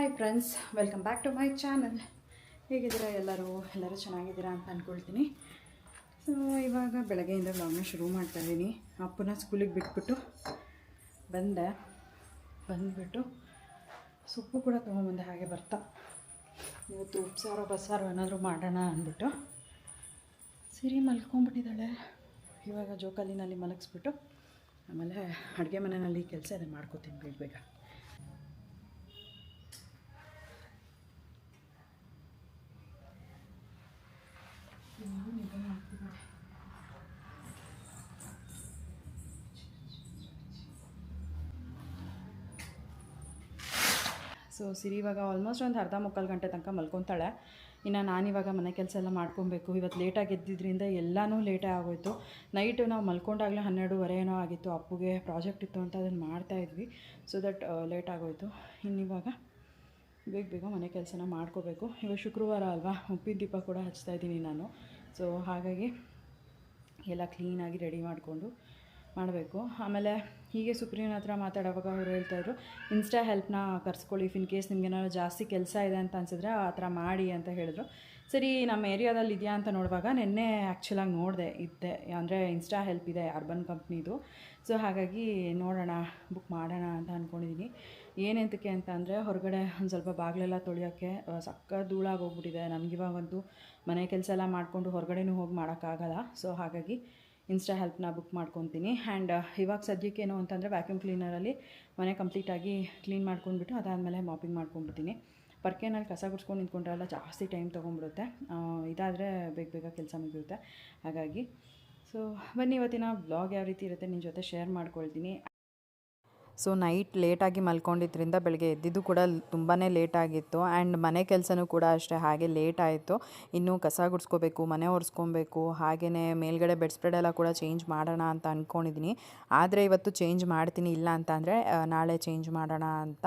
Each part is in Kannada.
Hi friends, welcome back to my channel. ಹೇಗಿದ್ದೀರಾ ಎಲ್ಲರೂ ಚೆನ್ನಾಗಿದ್ದೀರಾ ಅಂತ ಅಂದ್ಕೊಳ್ತೀನಿ. ಸೊ ಇವಾಗ ಬೆಳಗ್ಗೆಯಿಂದ ವ್ಲಾಗ್ನ ಶುರು ಮಾಡ್ತಾಯಿದ್ದೀನಿ. ಅಪ್ಪನ ಸ್ಕೂಲಿಗೆ ಬಿಟ್ಬಿಟ್ಟು ಬಂದುಬಿಟ್ಟು ಸೊಪ್ಪು ಕೂಡ ತೊಗೊಂಬಂದೆ. ಹಾಗೆ ಬರ್ತಾ ಇವತ್ತು ಉಪ್ಸಾರೋ ಬಸ್ಸಾರೋ ಏನಾದರೂ ಮಾಡೋಣ ಅಂದ್ಬಿಟ್ಟು ಸಿರಿ ಮಲ್ಕೊಂಡ್ಬಿಟ್ಟಿದ್ದಾಳೆ. ಇವಾಗ ಜೋಕಾಲಿನಲ್ಲಿ ಮಲಗಿಸ್ಬಿಟ್ಟು ಆಮೇಲೆ ಅಡುಗೆ ಮನೆಯಲ್ಲಿ ಕೆಲಸ ಇದೆ, ಮಾಡ್ಕೋತೀನಿ ಬೇಗ. ಸೊ ಸಿರಿ ಇವಾಗ ಆಲ್ಮೋಸ್ಟ್ ಒಂದು ಅರ್ಧ ಮುಕ್ಕಾಲು ಗಂಟೆ ತನಕ ಮಲ್ಕೊತಾಳೆ. ಇನ್ನು ನಾನಿವಾಗ ಮನೆ ಕೆಲಸ ಎಲ್ಲ ಮಾಡ್ಕೊಬೇಕು. ಇವತ್ತು ಲೇಟಾಗಿ ಎದ್ದಿದ್ದರಿಂದ ಎಲ್ಲನೂ ಲೇಟೇ ಆಗೋಯಿತು. ನೈಟು ನಾವು ಮಲ್ಕೊಂಡಾಗಲೇ 12:30 ಏನೋ ಆಗಿತ್ತು. ಅಪ್ಪುಗೆ ಪ್ರಾಜೆಕ್ಟ್ ಇತ್ತು ಅಂತ ಅದನ್ನು ಮಾಡ್ತಾಯಿದ್ವಿ. ಸೊ ದಟ್ ಲೇಟ್ ಆಗೋಯಿತು. ಇನ್ನಿವಾಗ ಬೇಗ ಮನೆ ಕೆಲಸನ ಮಾಡ್ಕೋಬೇಕು. ಇವಾಗ ಶುಕ್ರವಾರ ಅಲ್ವಾ, ಉಪ್ಪಿನ ದೀಪ ಕೂಡ ಹಚ್ತಾಯಿದ್ದೀನಿ ನಾನು. ಸೊ ಹಾಗಾಗಿ ಎಲ್ಲ ಕ್ಲೀನಾಗಿ ರೆಡಿ ಮಾಡಿಕೊಂಡು ಮಾಡಬೇಕು. ಆಮೇಲೆ ಹೀಗೆ ಸುಪ್ರೀನ್ ಹತ್ರ ಮಾತಾಡೋವಾಗ ಅವ್ರು ಹೇಳ್ತಾಯಿದ್ರು, ಇನ್ಸ್ಟಾ ಹೆಲ್ಪ್ನ ಕರ್ಸ್ಕೊಳ್ಳಿ, ಇನ್ ಕೇಸ್ ನಿಮ್ಗೇನಾದ್ರು ಜಾಸ್ತಿ ಕೆಲಸ ಇದೆ ಅಂತ ಅನಿಸಿದ್ರೆ ಆ ಥರ ಮಾಡಿ ಅಂತ ಹೇಳಿದ್ರು. ಸರಿ, ನಮ್ಮ ಏರಿಯಾದಲ್ಲಿ ಇದೆಯಾ ಅಂತ ನೋಡುವಾಗ ನಿನ್ನೆ ಆ್ಯಕ್ಚುಲಾಗಿ ನೋಡಿದೆ, ಅಂದರೆ ಇನ್ಸ್ಟಾ ಹೆಲ್ಪ್ ಇದೆ ಅರ್ಬನ್ ಕಂಪ್ನಿದು. ಸೊ ಹಾಗಾಗಿ ನೋಡೋಣ, ಬುಕ್ ಮಾಡೋಣ ಅಂತ ಅಂದ್ಕೊಂಡಿದ್ದೀನಿ. ಏನೆಂತಕ್ಕೆ ಅಂತ ಅಂದರೆ, ಹೊರಗಡೆ ಒಂದು ಸ್ವಲ್ಪ ಬಾಗಿಲೆಲ್ಲ ತೊಳೆಯೋಕ್ಕೆ ಸಕ್ಕ ಧೂಳಾಗಿ ಹೋಗ್ಬಿಟ್ಟಿದೆ. ನನಗಿವಾಗಂತೂ ಮನೆ ಕೆಲಸ ಎಲ್ಲ ಮಾಡಿಕೊಂಡು ಹೊರಗಡೆನೂ ಹೋಗಿ ಮಾಡೋಕ್ಕಾಗಲ್ಲ. ಸೊ ಹಾಗಾಗಿ ಇನ್ಸ್ಟಾ ಹೆಲ್ಪ್ನ ಬುಕ್ ಮಾಡ್ಕೊತೀನಿ. ಆ್ಯಂಡ್ ಇವಾಗ ಸದ್ಯಕ್ಕೇನು ಅಂತಂದರೆ ವ್ಯಾಕ್ಯೂಮ್ ಕ್ಲೀನರಲ್ಲಿ ಮನೆ ಕಂಪ್ಲೀಟಾಗಿ ಕ್ಲೀನ್ ಮಾಡ್ಕೊಂಡ್ಬಿಟ್ಟು ಅದಾದಮೇಲೆ ಮಾಪಿಂಗ್ ಮಾಡ್ಕೊಂಡ್ಬಿಡ್ತೀನಿ. ಪರ್ಕೆನಲ್ಲಿ ಕಸ ಗುಡ್ಸ್ಕೊಂಡು ನಿಂತ್ಕೊಂಡ್ರೆಲ್ಲ ಜಾಸ್ತಿ ಟೈಮ್ ತೊಗೊಂಡ್ಬಿಡುತ್ತೆ. ಇದಾದರೆ ಬೇಗ ಕೆಲಸ ಮುಗಿಯುತ್ತೆ. ಹಾಗಾಗಿ ಸೊ ಬನ್ನಿ, ಇವತ್ತಿನ ವ್ಲಾಗ್ ಯಾವ ರೀತಿ ಇರುತ್ತೆ ನಿಮ್ಮ ಜೊತೆ ಶೇರ್ ಮಾಡ್ಕೊಳ್ತೀನಿ. ಸೊ ನೈಟ್ ಲೇಟಾಗಿ ಮಲ್ಕೊಂಡಿದ್ದರಿಂದ ಬೆಳಗ್ಗೆ ಎದ್ದಿದ್ದು ಕೂಡ ತುಂಬಾ ಲೇಟಾಗಿತ್ತು. ಆ್ಯಂಡ್ ಮನೆ ಕೆಲಸನೂ ಕೂಡ ಅಷ್ಟೇ ಹಾಗೆ ಲೇಟ್ ಆಯಿತು. ಇನ್ನೂ ಕಸ ಗುಡಿಸ್ಕೋಬೇಕು, ಮನೆ ಒರೆಸ್ಕೊಬೇಕು, ಹಾಗೆಯೇ ಮೇಲ್ಗಡೆ ಬೆಡ್ ಸ್ಪ್ರೆಡ್ ಎಲ್ಲ ಕೂಡ ಚೇಂಜ್ ಮಾಡೋಣ ಅಂತ ಅಂದ್ಕೊಂಡಿದ್ದೀನಿ. ಆದರೆ ಇವತ್ತು ಚೇಂಜ್ ಮಾಡ್ತೀನಿ, ಇಲ್ಲ ಅಂತ ಅಂದರೆ ನಾಳೆ ಚೇಂಜ್ ಮಾಡೋಣ ಅಂತ.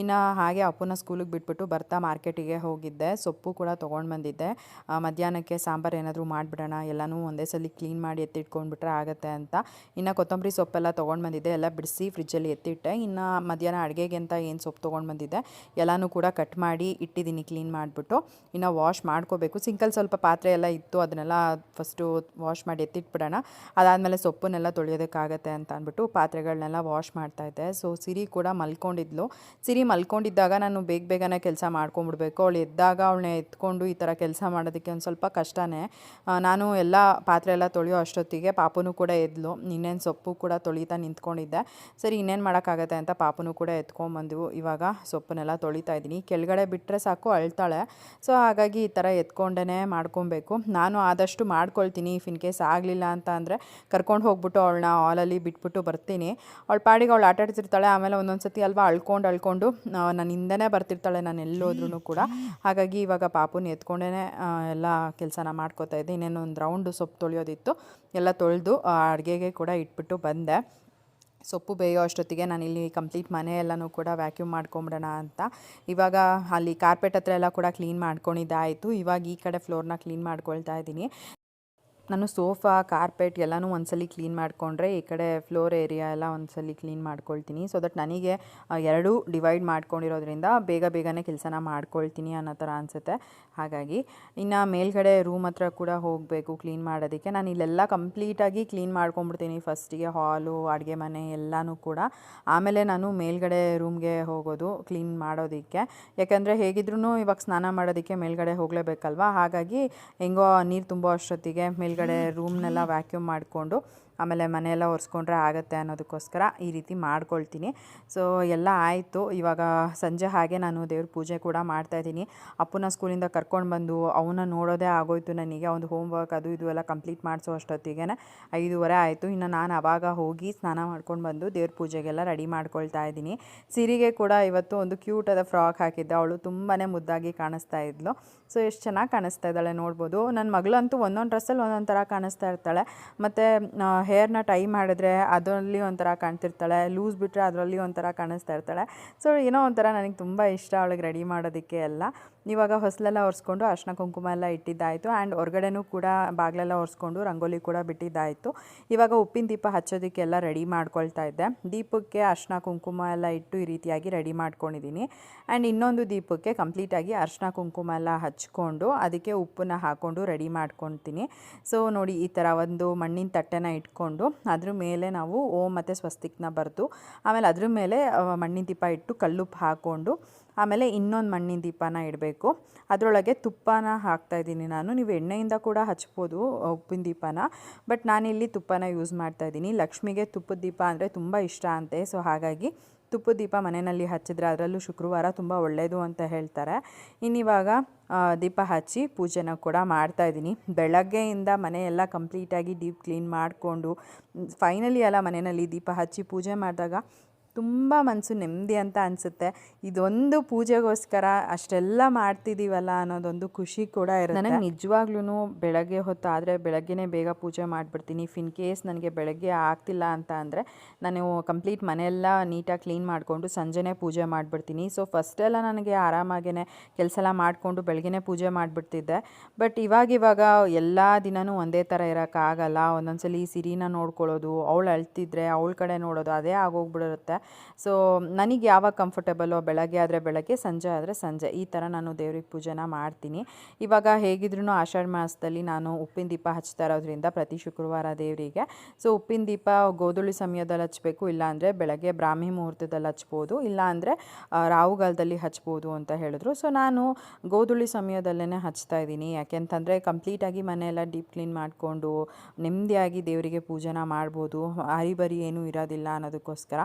ಇನ್ನು ಹಾಗೆ ಅಪ್ಪನ ಸ್ಕೂಲಿಗೆ ಬಿಟ್ಬಿಟ್ಟು ಬರ್ತಾ ಮಾರ್ಕೆಟಿಗೆ ಹೋಗಿದ್ದೆ. ಸೊಪ್ಪು ಕೂಡ ತೊಗೊಂಡು ಬಂದಿದ್ದೆ. ಮಧ್ಯಾಹ್ನಕ್ಕೆ ಸಾಂಬಾರು ಏನಾದರೂ ಮಾಡಿಬಿಡೋಣ, ಎಲ್ಲನೂ ಒಂದೇ ಸಲ ಕ್ಲೀನ್ ಮಾಡಿ ಎತ್ತಿಟ್ಕೊಂಡ್ಬಿಟ್ರೆ ಆಗುತ್ತೆ ಅಂತ. ಇನ್ನು ಕೊತ್ತಂಬರಿ ಸೊಪ್ಪೆಲ್ಲ ತೊಗೊಂಡು ಬಂದಿದ್ದೆ, ಎಲ್ಲ ಬಿಡಿಸಿ ಫ್ರಿಜ್ಜಲ್ಲಿ ಎತ್ತಿಟ್ಟೆ. ಇನ್ನು ಮಧ್ಯಾಹ್ನ ಅಡುಗೆಗೆ ಅಂತ ಏನು ಸೊಪ್ಪು ತೊಗೊಂಡು ಬಂದಿದ್ದೆ ಎಲ್ಲನೂ ಕೂಡ ಕಟ್ ಮಾಡಿ ಇಟ್ಟಿದ್ದೀನಿ ಕ್ಲೀನ್ ಮಾಡಿಬಿಟ್ಟು. ಇನ್ನು ವಾಶ್ ಮಾಡ್ಕೋಬೇಕು. ಸಿಂಕಲ್ಲಿ ಸ್ವಲ್ಪ ಪಾತ್ರೆ ಎಲ್ಲ ಇತ್ತು, ಅದನ್ನೆಲ್ಲ ಫಸ್ಟು ವಾಶ್ ಮಾಡಿ ಎತ್ತಿಟ್ಬಿಡೋಣ. ಅದಾದಮೇಲೆ ಸೊಪ್ಪನ್ನೆಲ್ಲ ತೊಳೆಯೋದಕ್ಕಾಗತ್ತೆ ಅಂತ ಅಂದ್ಬಿಟ್ಟು ಪಾತ್ರೆಗಳನ್ನೆಲ್ಲ ವಾಶ್ ಮಾಡ್ತಾಯಿದ್ದೆ. ಸೊ ಸಿರಿ ಕೂಡ ಮಲ್ಕೊಂಡಿದ್ಲು. ಸಿರಿ ಮಲ್ಕೊಂಡಿದ್ದಾಗ ನಾನು ಬೇಗನೆ ಕೆಲಸ ಮಾಡ್ಕೊಂಬಿಡ್ಬೇಕು. ಅವಳು ಎದ್ದಾಗ ಅವಳನ್ನ ಎತ್ಕೊಂಡು ಈ ಥರ ಕೆಲಸ ಮಾಡೋದಕ್ಕೆ ಒಂದು ಸ್ವಲ್ಪ ಕಷ್ಟನೇ. ನಾನು ಎಲ್ಲ ಪಾತ್ರೆ ಎಲ್ಲ ತೊಳೆಯೋ ಅಷ್ಟೊತ್ತಿಗೆ ಪಾಪುನೂ ಕೂಡ ಎದ್ಲು. ಇನ್ನೇನು ಸೊಪ್ಪು ಕೂಡ ತೊಳಿತಾ ನಿಂತ್ಕೊಂಡಿದ್ದೆ. ಸರಿ, ಇನ್ನೇನು ಮಾಡೋಕ್ಕಾಗತ್ತೆ ಅಂತ ಪಾಪುನೂ ಕೂಡ ಎತ್ಕೊಂಡ್ಬಂದು ಇವಾಗ ಸೊಪ್ಪನ್ನೆಲ್ಲ ತೊಳಿತಾ ಇದ್ದೀನಿ. ಕೆಳಗಡೆ ಬಿಟ್ಟರೆ ಸಾಕು ಅಳ್ತಾಳೆ. ಸೊ ಹಾಗಾಗಿ ಈ ಥರ ಎತ್ಕೊಂಡೇ ಮಾಡ್ಕೊಬೇಕು. ನಾನು ಆದಷ್ಟು ಮಾಡ್ಕೊಳ್ತೀನಿ. ಇನ್ ಕೇಸ್ ಆಗಲಿಲ್ಲ ಅಂತ ಅಂದರೆ ಕರ್ಕೊಂಡು ಹೋಗ್ಬಿಟ್ಟು ಅವಳನ್ನ ಹಾಲಲ್ಲಿ ಬಿಟ್ಬಿಟ್ಟು ಬರ್ತೀನಿ. ಅವಳ ಪಾಡಿಗೆ ಅವಳು ಆಟಾಡ್ತಿರ್ತಾಳೆ. ಆಮೇಲೆ ಒಂದೊಂದು ಸತಿ ಅಲ್ವಾ ಅಳ್ಕೊಂಡು ನನ್ನ ಹಿಂದೆನೇ ಬರ್ತಿರ್ತಾಳೆ ನಾನು ಎಲ್ಲೋದ್ರೂ ಕೂಡ. ಹಾಗಾಗಿ ಇವಾಗ ಪಾಪುನ ಎತ್ಕೊಂಡೇ ಎಲ್ಲ ಕೆಲಸನ ಮಾಡ್ಕೋತಾ ಇದ್ದೆ. ಇನ್ನೇನು ಒಂದು ರೌಂಡು ಸೊಪ್ಪು ತೊಳೆಯೋದಿತ್ತು, ಎಲ್ಲ ತೊಳೆದು ಅಡುಗೆಗೆ ಕೂಡ ಇಟ್ಬಿಟ್ಟು ಬಂದೆ. ಸೊಪ್ಪು ಬೇಯೋ ಅಷ್ಟೊತ್ತಿಗೆ ನಾನಿಲ್ಲಿ ಕಂಪ್ಲೀಟ್ ಮನೆ ಎಲ್ಲನೂ ಕೂಡ ವ್ಯಾಕ್ಯೂಮ್ ಮಾಡ್ಕೊಂಬಿಡೋಣ ಅಂತ. ಇವಾಗ ಅಲ್ಲಿ ಕಾರ್ಪೆಟ್ ಹತ್ರ ಎಲ್ಲ ಕೂಡ ಕ್ಲೀನ್ ಮಾಡ್ಕೊಂಡಿದ್ದಾಯಿತು. ಇವಾಗ ಈ ಕಡೆ ಫ್ಲೋರ್ನ ಕ್ಲೀನ್ ಮಾಡ್ಕೊಳ್ತಾ ಇದ್ದೀನಿ. ನಾನು ಸೋಫಾ, ಕಾರ್ಪೆಟ್ ಎಲ್ಲನೂ ಒಂದ್ಸಲ ಕ್ಲೀನ್ ಮಾಡಿಕೊಂಡ್ರೆ ಈ ಕಡೆ ಫ್ಲೋರ್ ಏರಿಯಾ ಎಲ್ಲ ಒಂದ್ಸಲ ಕ್ಲೀನ್ ಮಾಡ್ಕೊಳ್ತೀನಿ. ಸೊ ದಟ್ ನನಗೆ ಎರಡೂ ಡಿವೈಡ್ ಮಾಡ್ಕೊಂಡಿರೋದ್ರಿಂದ ಬೇಗನೆ ಕೆಲಸನ ಮಾಡ್ಕೊಳ್ತೀನಿ ಅನ್ನೋ ಥರ ಅನಿಸುತ್ತೆ. ಹಾಗಾಗಿ ಇನ್ನು ಮೇಲ್ಗಡೆ ರೂಮ್ ಹತ್ರ ಕೂಡ ಹೋಗಬೇಕು ಕ್ಲೀನ್ ಮಾಡೋದಕ್ಕೆ. ನಾನು ಇಲ್ಲೆಲ್ಲ ಕಂಪ್ಲೀಟಾಗಿ ಕ್ಲೀನ್ ಮಾಡ್ಕೊಂಡ್ಬಿಡ್ತೀನಿ. ಫಸ್ಟಿಗೆ ಹಾಲು, ಅಡುಗೆ ಮನೆ ಎಲ್ಲನೂ ಕೂಡ. ಆಮೇಲೆ ನಾನು ಮೇಲ್ಗಡೆ ರೂಮ್ಗೆ ಹೋಗೋದು ಕ್ಲೀನ್ ಮಾಡೋದಕ್ಕೆ. ಯಾಕಂದರೆ ಹೇಗಿದ್ರೂ ಇವಾಗ ಸ್ನಾನ ಮಾಡೋದಕ್ಕೆ ಮೇಲ್ಗಡೆ ಹೋಗಲೇಬೇಕಲ್ವ. ಹಾಗಾಗಿ ಹೆಂಗೋ ನೀರು ತುಂಬೋ ಅಷ್ಟೊತ್ತಿಗೆ ಮೇಲ್ಗಡೆ ರೂಮ್ನೆಲ್ಲ ವ್ಯಾಕ್ಯೂಮ್ ಮಾಡಿಕೊಂಡು ಆಮೇಲೆ ಮನೆಯೆಲ್ಲ ಒರೆಸ್ಕೊಂಡ್ರೆ ಆಗುತ್ತೆ ಅನ್ನೋದಕ್ಕೋಸ್ಕರ ಈ ರೀತಿ ಮಾಡ್ಕೊಳ್ತೀನಿ. ಸೊ ಎಲ್ಲ ಆಯಿತು. ಇವಾಗ ಸಂಜೆ ಹಾಗೆ ನಾನು ದೇವ್ರ ಪೂಜೆ ಕೂಡ ಮಾಡ್ತಾಯಿದ್ದೀನಿ. ಅಪ್ಪನ ಸ್ಕೂಲಿಂದ ಕರ್ಕೊಂಡು ಬಂದು ಅವನ್ನ ನೋಡೋದೇ ಆಗೋಯ್ತು ನನಗೆ. ಒಂದು ಹೋಮ್ ವರ್ಕ್ ಅದು ಇದು ಎಲ್ಲ ಕಂಪ್ಲೀಟ್ ಮಾಡಿಸೋ ಅಷ್ಟೊತ್ತಿಗೆ 5:30 ಆಯಿತು. ಇನ್ನು ನಾನು ಆವಾಗ ಹೋಗಿ ಸ್ನಾನ ಮಾಡ್ಕೊಂಡು ಬಂದು ದೇವ್ರ ಪೂಜೆಗೆಲ್ಲ ರೆಡಿ ಮಾಡ್ಕೊಳ್ತಾ ಇದ್ದೀನಿ. ಸಿರಿಗೆ ಕೂಡ ಇವತ್ತು ಒಂದು ಕ್ಯೂಟಾದ ಫ್ರಾಕ್ ಹಾಕಿದ್ದೆ. ಅವಳು ತುಂಬಾ ಮುದ್ದಾಗಿ ಕಾಣಿಸ್ತಾ ಇದ್ಲು. ಸೊ ಎಷ್ಟು ಚೆನ್ನಾಗಿ ಕಾಣಿಸ್ತಾ ಇದ್ದಾಳೆ ನೋಡ್ಬೋದು. ನನ್ನ ಮಗಳಂತೂ ಒಂದೊಂದು ಡ್ರೆಸ್ಸಲ್ಲಿ ಒಂದೊಂದು ಥರ ಕಾಣಿಸ್ತಾ ಇರ್ತಾಳೆ. ಮತ್ತು ಹೇರ್ನ ಟೈ ಮಾಡಿದ್ರೆ ಅದರಲ್ಲಿ ಒಂಥರ ಕಾಣ್ತಿರ್ತಾಳೆ, ಲೂಸ್ ಬಿಟ್ಟರೆ ಅದರಲ್ಲಿ ಒಂಥರ ಕಾಣಿಸ್ತಾ ಇರ್ತಾಳೆ. ಸೊ ಏನೋ ಒಂಥರ ನನಗೆ ತುಂಬ ಇಷ್ಟ ಅವಳಿಗೆ ರೆಡಿ ಮಾಡೋದಕ್ಕೆ ಎಲ್ಲ. ಇವಾಗ ಹೊಸಲೆಲ್ಲ ಒರೆಸ್ಕೊಂಡು ಅರಿಶಿನ ಕುಂಕುಮ ಎಲ್ಲ ಇಟ್ಟಿದ್ದಾಯಿತು. ಆ್ಯಂಡ್ ಹೊರಗಡೆನೂ ಕೂಡ ಬಾಗಿಲೆಲ್ಲ ಒರೆಸ್ಕೊಂಡು ರಂಗೋಲಿ ಕೂಡ ಬಿಟ್ಟಿದ್ದಾಯಿತು. ಇವಾಗ ಉಪ್ಪಿನ ದೀಪ ಹಚ್ಚೋದಕ್ಕೆಲ್ಲ ರೆಡಿ ಮಾಡ್ಕೊಳ್ತಾ ಇದ್ದೆ. ದೀಪಕ್ಕೆ ಅರಿಶಿನ ಕುಂಕುಮ ಎಲ್ಲ ಇಟ್ಟು ಈ ರೀತಿಯಾಗಿ ರೆಡಿ ಮಾಡ್ಕೊಂಡಿದ್ದೀನಿ. ಆ್ಯಂಡ್ ಇನ್ನೊಂದು ದೀಪಕ್ಕೆ ಕಂಪ್ಲೀಟಾಗಿ ಅರಿಶಿನ ಕುಂಕುಮ ಎಲ್ಲ ಹಚ್ಕೊಂಡು ಅದಕ್ಕೆ ಉಪ್ಪನ್ನ ಹಾಕ್ಕೊಂಡು ರೆಡಿ ಮಾಡ್ಕೊತೀನಿ. ಸೊ ನೋಡಿ, ಈ ಥರ ಒಂದು ಮಣ್ಣಿನ ತಟ್ಟೆನ ಇಟ್ಕೊಂಡು ಅದ್ರ ಮೇಲೆ ನಾವು ಓಂ ಮತ್ತು ಸ್ವಸ್ತಿಕ್ನ ಬರೆದು ಆಮೇಲೆ ಅದ್ರ ಮೇಲೆ ಮಣ್ಣಿನ ದೀಪ ಇಟ್ಟು ಕಲ್ಲುಪ್ಪು ಹಾಕ್ಕೊಂಡು ಆಮೇಲೆ ಇನ್ನೊಂದು ಮಣ್ಣಿನ ದೀಪನ ಇಡಬೇಕು. ಅದರೊಳಗೆ ತುಪ್ಪನ ಹಾಕ್ತಾಯಿದ್ದೀನಿ ನಾನು. ನೀವು ಎಣ್ಣೆಯಿಂದ ಕೂಡ ಹಚ್ಬೋದು ಉಪ್ಪಿನ ದೀಪನ, ಬಟ್ ನಾನಿಲ್ಲಿ ತುಪ್ಪನ ಯೂಸ್ ಮಾಡ್ತಾಯಿದ್ದೀನಿ. ಲಕ್ಷ್ಮಿಗೆ ತುಪ್ಪದ ದೀಪ ಅಂದರೆ ತುಂಬ ಇಷ್ಟ ಅಂತೆ. ಸೊ ಹಾಗಾಗಿ ತುಪ್ಪದ ದೀಪ ಮನೆಯಲ್ಲಿ ಹಚ್ಚಿದ್ರೆ ಅದರಲ್ಲೂ ಶುಕ್ರವಾರ ತುಂಬ ಒಳ್ಳೆಯದು ಅಂತ ಹೇಳ್ತಾರೆ. ಇನ್ನಿವಾಗ ದೀಪ ಹಚ್ಚಿ ಪೂಜೆನ ಕೂಡ ಮಾಡ್ತಾಯಿದ್ದೀನಿ. ಬೆಳಗ್ಗೆಯಿಂದ ಮನೆಯೆಲ್ಲ ಕಂಪ್ಲೀಟಾಗಿ ಡೀಪ್ ಕ್ಲೀನ್ ಮಾಡಿಕೊಂಡು ಫೈನಲಿ ಎಲ್ಲ ಮನೆಯಲ್ಲಿ ದೀಪ ಹಚ್ಚಿ ಪೂಜೆ ಮಾಡಿದಾಗ ತುಂಬ ಮನಸ್ಸು ನೆಮ್ಮದಿ ಅಂತ ಅನಿಸುತ್ತೆ. ಇದೊಂದು ಪೂಜೆಗೋಸ್ಕರ ಅಷ್ಟೆಲ್ಲ ಮಾಡ್ತಿದ್ದೀವಲ್ಲ ಅನ್ನೋದೊಂದು ಖುಷಿ ಕೂಡ ಇರುತ್ತೆ. ನನಗೆ ನಿಜವಾಗ್ಲೂ ಬೆಳಗ್ಗೆ ಹೊತ್ತು ಆದರೆ ಬೆಳಗ್ಗೆನೇ ಬೇಗ ಪೂಜೆ ಮಾಡಿಬಿಡ್ತೀನಿ. ಇಫ್ ಇನ್ ಕೇಸ್ ನನಗೆ ಬೆಳಗ್ಗೆ ಆಗ್ತಿಲ್ಲ ಅಂತ ಅಂದರೆ ನಾನು ಕಂಪ್ಲೀಟ್ ಮನೆಯೆಲ್ಲ ನೀಟಾಗಿ ಕ್ಲೀನ್ ಮಾಡಿಕೊಂಡು ಸಂಜೆನೇ ಪೂಜೆ ಮಾಡಿಬಿಡ್ತೀನಿ. ಸೊ ಫಸ್ಟೆಲ್ಲ ನನಗೆ ಆರಾಮಾಗೇ ಕೆಲಸ ಎಲ್ಲ ಮಾಡಿಕೊಂಡು ಬೆಳಗ್ಗೆನೇ ಪೂಜೆ ಮಾಡಿಬಿಡ್ತಿದ್ದೆ. ಬಟ್ ಇವಾಗ ಎಲ್ಲ ದಿನವೂ ಒಂದೇ ಥರ ಇರೋಕ್ಕಾಗಲ್ಲ. ಒಂದೊಂದ್ಸಲಿ ಸಿರಿನ ನೋಡ್ಕೊಳ್ಳೋದು, ಅವಳು ಅಳ್ತಿದ್ರೆ ಅವಳ ಕಡೆ ನೋಡೋದು ಅದೇ ಆಗೋಗ್ಬಿಡಿರುತ್ತೆ. ಸೊ ನನಗೆ ಯಾವಾಗ ಕಂಫರ್ಟೇಬಲೋ ಬೆಳಗ್ಗೆ ಆದರೆ ಬೆಳಗ್ಗೆ, ಸಂಜೆ ಆದರೆ ಸಂಜೆ, ಈ ಥರ ನಾನು ದೇವ್ರಿಗೆ ಪೂಜೆನ ಮಾಡ್ತೀನಿ. ಇವಾಗ ಹೇಗಿದ್ರೂ ಆಷಾಢ ಮಾಸದಲ್ಲಿ ನಾನು ಉಪ್ಪಿನ ದೀಪ ಹಚ್ತಾ ಇರೋದ್ರಿಂದ ಪ್ರತಿ ಶುಕ್ರವಾರ ದೇವರಿಗೆ ಸೊ ಉಪ್ಪಿನ ದೀಪ ಗೋಧೂಳಿ ಸಮಯದಲ್ಲಿ ಹಚ್ಚಬೇಕು, ಇಲ್ಲಾಂದರೆ ಬೆಳಗ್ಗೆ ಬ್ರಾಹ್ಮಿ ಮುಹೂರ್ತದಲ್ಲಿ ಹಚ್ಬೋದು, ಇಲ್ಲಾಂದರೆ ರಾಹುಗಾಲದಲ್ಲಿ ಹಚ್ಬೋದು ಅಂತ ಹೇಳಿದ್ರು. ಸೊ ನಾನು ಗೋಧೂಳಿ ಸಮಯದಲ್ಲೇ ಹಚ್ತಾ ಇದ್ದೀನಿ. ಯಾಕೆಂತಂದರೆ ಕಂಪ್ಲೀಟಾಗಿ ಮನೆಯೆಲ್ಲ ಡೀಪ್ ಕ್ಲೀನ್ ಮಾಡಿಕೊಂಡು ನೆಮ್ಮದಿಯಾಗಿ ದೇವರಿಗೆ ಪೂಜೆನ ಮಾಡ್ಬೋದು, ಹರಿಬರಿ ಏನೂ ಇರೋದಿಲ್ಲ ಅನ್ನೋದಕ್ಕೋಸ್ಕರ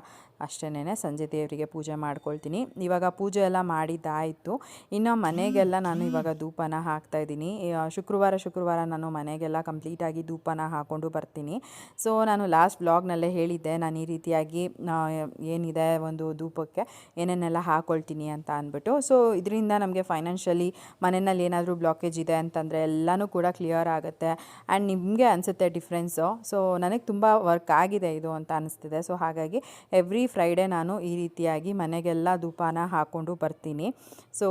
ಅಷ್ಟೇನೆ ಸಂಜೆ ದೇವರಿಗೆ ಪೂಜೆ ಮಾಡ್ಕೊಳ್ತೀನಿ. ಇವಾಗ ಪೂಜೆ ಎಲ್ಲ ಮಾಡಿದ್ದಾಯಿತು. ಇನ್ನು ಮನೆಗೆಲ್ಲ ನಾನು ಇವಾಗ ಧೂಪನ ಹಾಕ್ತಾಯಿದ್ದೀನಿ. ಶುಕ್ರವಾರ ನಾನು ಮನೆಗೆಲ್ಲ ಕಂಪ್ಲೀಟಾಗಿ ಧೂಪನ ಹಾಕ್ಕೊಂಡು ಬರ್ತೀನಿ. ಸೊ ನಾನು ಲಾಸ್ಟ್ ವ್ಲಾಗ್ನಲ್ಲೇ ಹೇಳಿದ್ದೆ ನಾನು ಈ ರೀತಿಯಾಗಿ ಏನಿದೆ ಒಂದು ಧೂಪಕ್ಕೆ ಏನೇನೆಲ್ಲ ಹಾಕ್ಕೊಳ್ತೀನಿ ಅಂತ ಅಂದ್ಬಿಟ್ಟು. ಸೊ ಇದರಿಂದ ನಮಗೆ ಫೈನಾನ್ಷಿಯಲಿ ಮನೆಯಲ್ಲಿ ಏನಾದರೂ ಬ್ಲಾಕೇಜ್ ಇದೆ ಅಂತಂದರೆ ಎಲ್ಲನೂ ಕೂಡ ಕ್ಲಿಯರ್ ಆಗುತ್ತೆ. ಆ್ಯಂಡ್ ನಿಮಗೆ ಅನಿಸುತ್ತೆ ಡಿಫ್ರೆನ್ಸು. ಸೊ ನನಗೆ ತುಂಬ ವರ್ಕ್ ಆಗಿದೆ ಇದು ಅಂತ ಅನಿಸ್ತಿದೆ. ಸೊ ಹಾಗಾಗಿ ಎವ್ರಿ ಫ್ರೈಡೇ ನಾನು ಈ ರೀತಿಯಾಗಿ ಮನೆಗೆಲ್ಲ ಧೂಪನ ಹಾಕ್ಕೊಂಡು ಬರ್ತೀನಿ. ಸೊ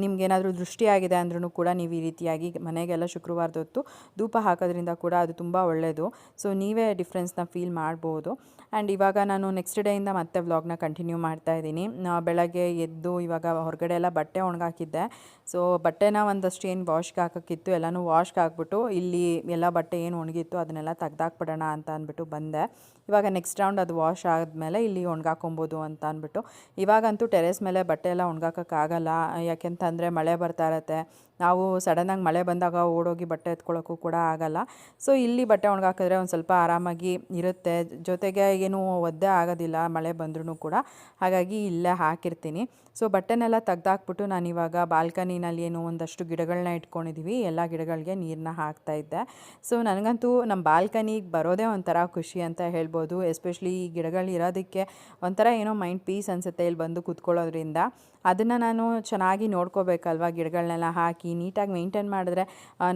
ನಿಮ್ಗೇನಾದರೂ ದೃಷ್ಟಿಯಾಗಿದೆ ಅಂದ್ರೂ ಕೂಡ ನೀವು ಈ ರೀತಿಯಾಗಿ ಮನೆಗೆಲ್ಲ ಶುಕ್ರವಾರದ ಹೊತ್ತು ಧೂಪ ಹಾಕೋದ್ರಿಂದ ಕೂಡ ಅದು ತುಂಬ ಒಳ್ಳೆಯದು. ಸೊ ನೀವೇ ಡಿಫ್ರೆನ್ಸ್ನ ಫೀಲ್ ಮಾಡ್ಬೋದು. ಆ್ಯಂಡ್ ಇವಾಗ ನಾನು ನೆಕ್ಸ್ಟ್ ಡೇಯಿಂದ ಮತ್ತೆ ವ್ಲಾಗ್ನ ಕಂಟಿನ್ಯೂ ಮಾಡ್ತಾಯಿದ್ದೀನಿ. ಬೆಳಗ್ಗೆ ಎದ್ದು ಇವಾಗ ಹೊರಗಡೆ ಎಲ್ಲ ಬಟ್ಟೆ ಒಣಗಾಕಿದ್ದೆ. ಸೊ ಬಟ್ಟೆನ ಒಂದಷ್ಟು ಏನು ವಾಶ್ಗೆ ಹಾಕೋಕ್ಕಿತ್ತು ಎಲ್ಲನೂ ವಾಶ್ಗೆ ಹಾಕ್ಬಿಟ್ಟು ಇಲ್ಲಿ ಎಲ್ಲ ಬಟ್ಟೆ ಏನು ಒಣಗಿತ್ತು ಅದನ್ನೆಲ್ಲ ತೆಗ್ದಾಕ್ಬಿಡೋಣ ಅಂತ ಅಂದ್ಬಿಟ್ಟು ಬಂದೆ. ಇವಾಗ ನೆಕ್ಸ್ಟ್ ರೌಂಡ್ ಅದು ವಾಶ್ ಆದಮೇಲೆ ಇಲ್ಲಿ ಒಣಗಾಕೊಬೋದು ಅಂತ ಅಂದ್ಬಿಟ್ಟು. ಇವಾಗಂತೂ ಟೆರೆಸ್ ಮೇಲೆ ಬಟ್ಟೆ ಎಲ್ಲ ಒಣಗಾಕೋಕ್ಕಾಗಲ್ಲ. ಯಾಕೆಂತಂದರೆ ಮಳೆ ಬರ್ತಾ ಇರತ್ತೆ. ನಾವು ಸಡನ್ನಾಗಿ ಮಳೆ ಬಂದಾಗ ಓಡೋಗಿ ಬಟ್ಟೆ ಎತ್ಕೊಳ್ಳೋಕ್ಕೂ ಕೂಡ ಆಗಲ್ಲ. ಸೊ ಇಲ್ಲಿ ಬಟ್ಟೆ ಒಣಗಾಕಿದ್ರೆ ಒಂದು ಸ್ವಲ್ಪ ಆರಾಮಾಗಿ ಇರುತ್ತೆ, ಜೊತೆಗೆ ಏನು ಒದ್ದೆ ಆಗೋದಿಲ್ಲ ಮಳೆ ಬಂದ್ರೂ ಕೂಡ. ಹಾಗಾಗಿ ಇಲ್ಲೇ ಹಾಕಿರ್ತೀನಿ. ಸೊ ಬಟ್ಟೆನೆಲ್ಲ ತೆಗ್ದಾಕ್ಬಿಟ್ಟು ನಾನಿವಾಗ ಬಾಲ್ಕನಿನಲ್ಲಿ ಏನು ಒಂದಷ್ಟು ಗಿಡಗಳನ್ನ ಇಟ್ಕೊಂಡಿದ್ದೀವಿ, ಎಲ್ಲ ಗಿಡಗಳಿಗೆ ನೀರನ್ನ ಹಾಕ್ತಾಯಿದ್ದೆ. ಸೊ ನನಗಂತೂ ನಮ್ಮ ಬಾಲ್ಕನಿಗೆ ಬರೋದೇ ಒಂಥರ ಖುಷಿ ಅಂತ ಹೇಳ್ಬೋದು. ಎಸ್ಪೆಷಲಿ ಈ ಗಿಡಗಳು ಇರೋದಕ್ಕೆ ಒಂಥರ ಏನೋ ಮೈಂಡ್ ಪೀಸ್ ಅನಿಸುತ್ತೆ ಇಲ್ಲಿ ಬಂದು ಕೂತ್ಕೊಳ್ಳೋದ್ರಿಂದ. ಅದನ್ನು ನಾನು ಚೆನ್ನಾಗಿ ನೋಡ್ಕೋಬೇಕಲ್ವ, ಗಿಡಗಳನ್ನೆಲ್ಲ ಹಾಕಿ ನೀಟಾಗಿ ಮೇಂಟೈನ್ ಮಾಡಿದ್ರೆ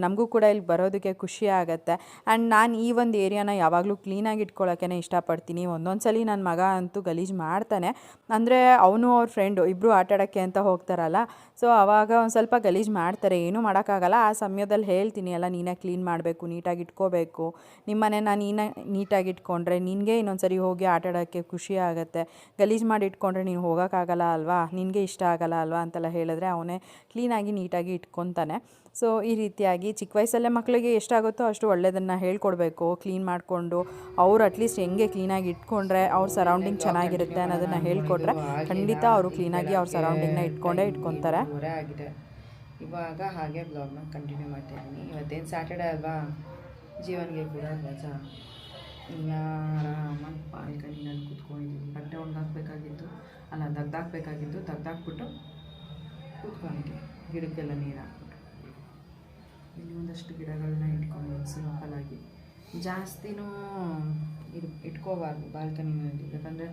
ನಮಗೂ ಕೂಡ ಇಲ್ಲಿ ಬರೋದಕ್ಕೆ ಖುಷಿ ಆಗುತ್ತೆ. ಆ್ಯಂಡ್ ನಾನು ಈ ಒಂದು ಏರಿಯಾನ ಯಾವಾಗಲೂ ಕ್ಲೀನಾಗಿ ಇಟ್ಕೊಳ್ಳೋಕ್ಕೇ ಇಷ್ಟಪಡ್ತೀನಿ. ಒಂದೊಂದು ಸಲ ನನ್ನ ಮಗ ಅಂತೂ ಗಲೀಜು ಮಾಡ್ತಾನೆ. ಅಂದರೆ ಅವನು ಅವ್ರ ಫ್ರೆಂಡು ಇಬ್ಬರು ಆಟಾಡೋಕ್ಕೆ ಅಂತ ಹೋಗ್ತಾರಲ್ಲ, ಸೊ ಆವಾಗ ಒಂದು ಸ್ವಲ್ಪ ಗಲೀಜು ಮಾಡ್ತಾರೆ. ಏನೂ ಮಾಡೋಕ್ಕಾಗಲ್ಲ. ಆ ಸಮಯದಲ್ಲಿ ಹೇಳ್ತೀನಿ ಎಲ್ಲ ನೀನೇ ಕ್ಲೀನ್ ಮಾಡಬೇಕು, ನೀಟಾಗಿ ಇಟ್ಕೋಬೇಕು, ನಿಮ್ಮ ಮನೇನ ನೀನೇ ನೀಟಾಗಿ ಇಟ್ಕೊಂಡ್ರೆ ನಿನಗೆ ಇನ್ನೊಂದು ಸರಿ ಹೋಗಿ ಆಟಾಡೋಕ್ಕೆ ಖುಷಿ ಆಗುತ್ತೆ. ಗಲೀಜು ಮಾಡಿ ಇಟ್ಕೊಂಡ್ರೆ ನೀನು ಹೋಗೋಕ್ಕಾಗಲ್ಲ ಅಲ್ವಾ, ನಿನಗೆ ಇಷ್ಟ ಆಗಲ್ಲ ಅಲ್ವಾ ಅಂತೆಲ್ಲ ಹೇಳಿದ್ರೆ ಅವನೇ ಕ್ಲೀನಾಗಿ ನೀಟಾಗಿ ಇಟ್ಕೊತಾನೆ. ಸೊ ಈ ರೀತಿಯಾಗಿ ಚಿಕ್ಕ ವಯಸ್ಸಲ್ಲೇ ಮಕ್ಕಳಿಗೆ ಎಷ್ಟಾಗುತ್ತೋ ಅಷ್ಟು ಒಳ್ಳೆಯದನ್ನು ಹೇಳ್ಕೊಡ್ಬೇಕು. ಕ್ಲೀನ್ ಮಾಡಿಕೊಂಡು ಅವ್ರು ಅಟ್ಲೀಸ್ಟ್ ಹೆಂಗೆ ಕ್ಲೀನಾಗಿ ಇಟ್ಕೊಂಡ್ರೆ ಅವ್ರ ಸರೌಂಡಿಂಗ್ ಚೆನ್ನಾಗಿರುತ್ತೆ ಅನ್ನೋದನ್ನು ಹೇಳ್ಕೊಟ್ರೆ ಖಂಡಿತ ಅವರು ಕ್ಲೀನಾಗಿ ಅವ್ರ ಸರೌಂಡಿಂಗ್ನ ಇಟ್ಕೊತಾರೆ. ಆಗಿದೆ ಇವಾಗ ಹಾಗೆ ಬ್ಲಾಗ್ನ ಕಂಟಿನ್ಯೂ ಮಾಡ್ತಾಯಿದ್ದೀನಿ. ಇವತ್ತೇನು ಸ್ಯಾಟರ್ಡೇ ಅಲ್ವಾ, ಜೀವನಿಗೆ ಕೂಡ ರಜಾ. ಆರಾಮಾಗಿ ಬಾಲ್ಕನಿನಲ್ಲಿ ಕೂತ್ಕೊಂಡಿದ್ದೀನಿ. ಬಟ್ಟೆ ಒಣಗಾಕಬೇಕಾಗಿತ್ತು, ಅಲ್ಲ ತೆಗ್ದಾಕಬೇಕಾಗಿತ್ತು, ತೆಗ್ದಾಕ್ಬಿಟ್ಟು ಕೂತ್ಕೊಂಡಿದ್ದೆ. ಗಿಡಕ್ಕೆಲ್ಲ ನೀರು ಹಾಕ್ಬಿಟ್ಟು ಇಲ್ಲಿ ಒಂದಷ್ಟು ಗಿಡಗಳನ್ನ ಇಟ್ಕೊಂಡು ಸಿಂಪಲಾಗಿ, ಜಾಸ್ತಿನೂ ಇಟ್ಕೋಬಾರ್ದು ಬಾಲ್ಕನಿನಲ್ಲಿ. ಯಾಕಂದರೆ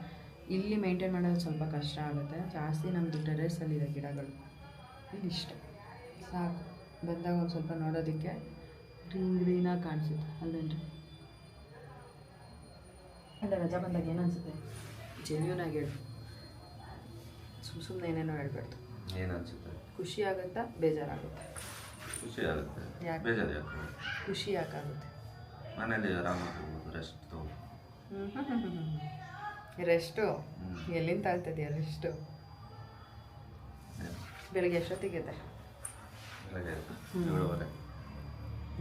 ಇಲ್ಲಿ ಮೇಂಟೈನ್ ಮಾಡೋದು ಸ್ವಲ್ಪ ಕಷ್ಟ ಆಗುತ್ತೆ. ಜಾಸ್ತಿ ನಮ್ಮದು ಟೆರೇಸಲ್ಲಿದೆ ಗಿಡಗಳು, ಇಲ್ಲಿ ಇಷ್ಟ ಸಾಕು. ಬಂದಾಗ ಒಂದು ಸ್ವಲ್ಪ ನೋಡೋದಕ್ಕೆ ಗ್ರೀನಾಗಿ ಕಾಣಿಸುತ್ತೆ ಅಲ್ಲೇನ್ರಿ. ಇಲ್ಲ ರಜಾ ಬಂದಾಗ ಏನು ಅನಿಸುತ್ತೆ? ಜೆನ್ಯೂನ್ ಆಗಿ ಹೇಳು, ಸುಮ್ಮನೆ ಏನೇನೋ ಹೇಳ್ಬಾರ್ದು. ಏನು ಅನಿಸುತ್ತೆ? ಖುಷಿ ಆಗುತ್ತಾ ಬೇಜಾರಾಗುತ್ತೆ? ಖುಷಿ ಆಗುತ್ತೆ. ಯಾಕೆ ಬೇಜಾರು ಯಾಕೆ? ಖುಷಿ ಯಾಕಾಗುತ್ತೆ? ಮನೇಲಿ ಆರಾಮಾಗಿರ್ಬೋದು, ರೆಸ್ಟ್ ತಗೋ. ರೆಸ್ಟು ಎಲ್ಲಿಂದ ತಾಳ್ತದೆಯಾ ರೆಸ್ಟು? ಬೆಳಗ್ಗೆ ಎಷ್ಟೊತ್ತಿಗೆ ಎದ್ದೆ? ಬೆಳಗ್ಗೆ 7:30.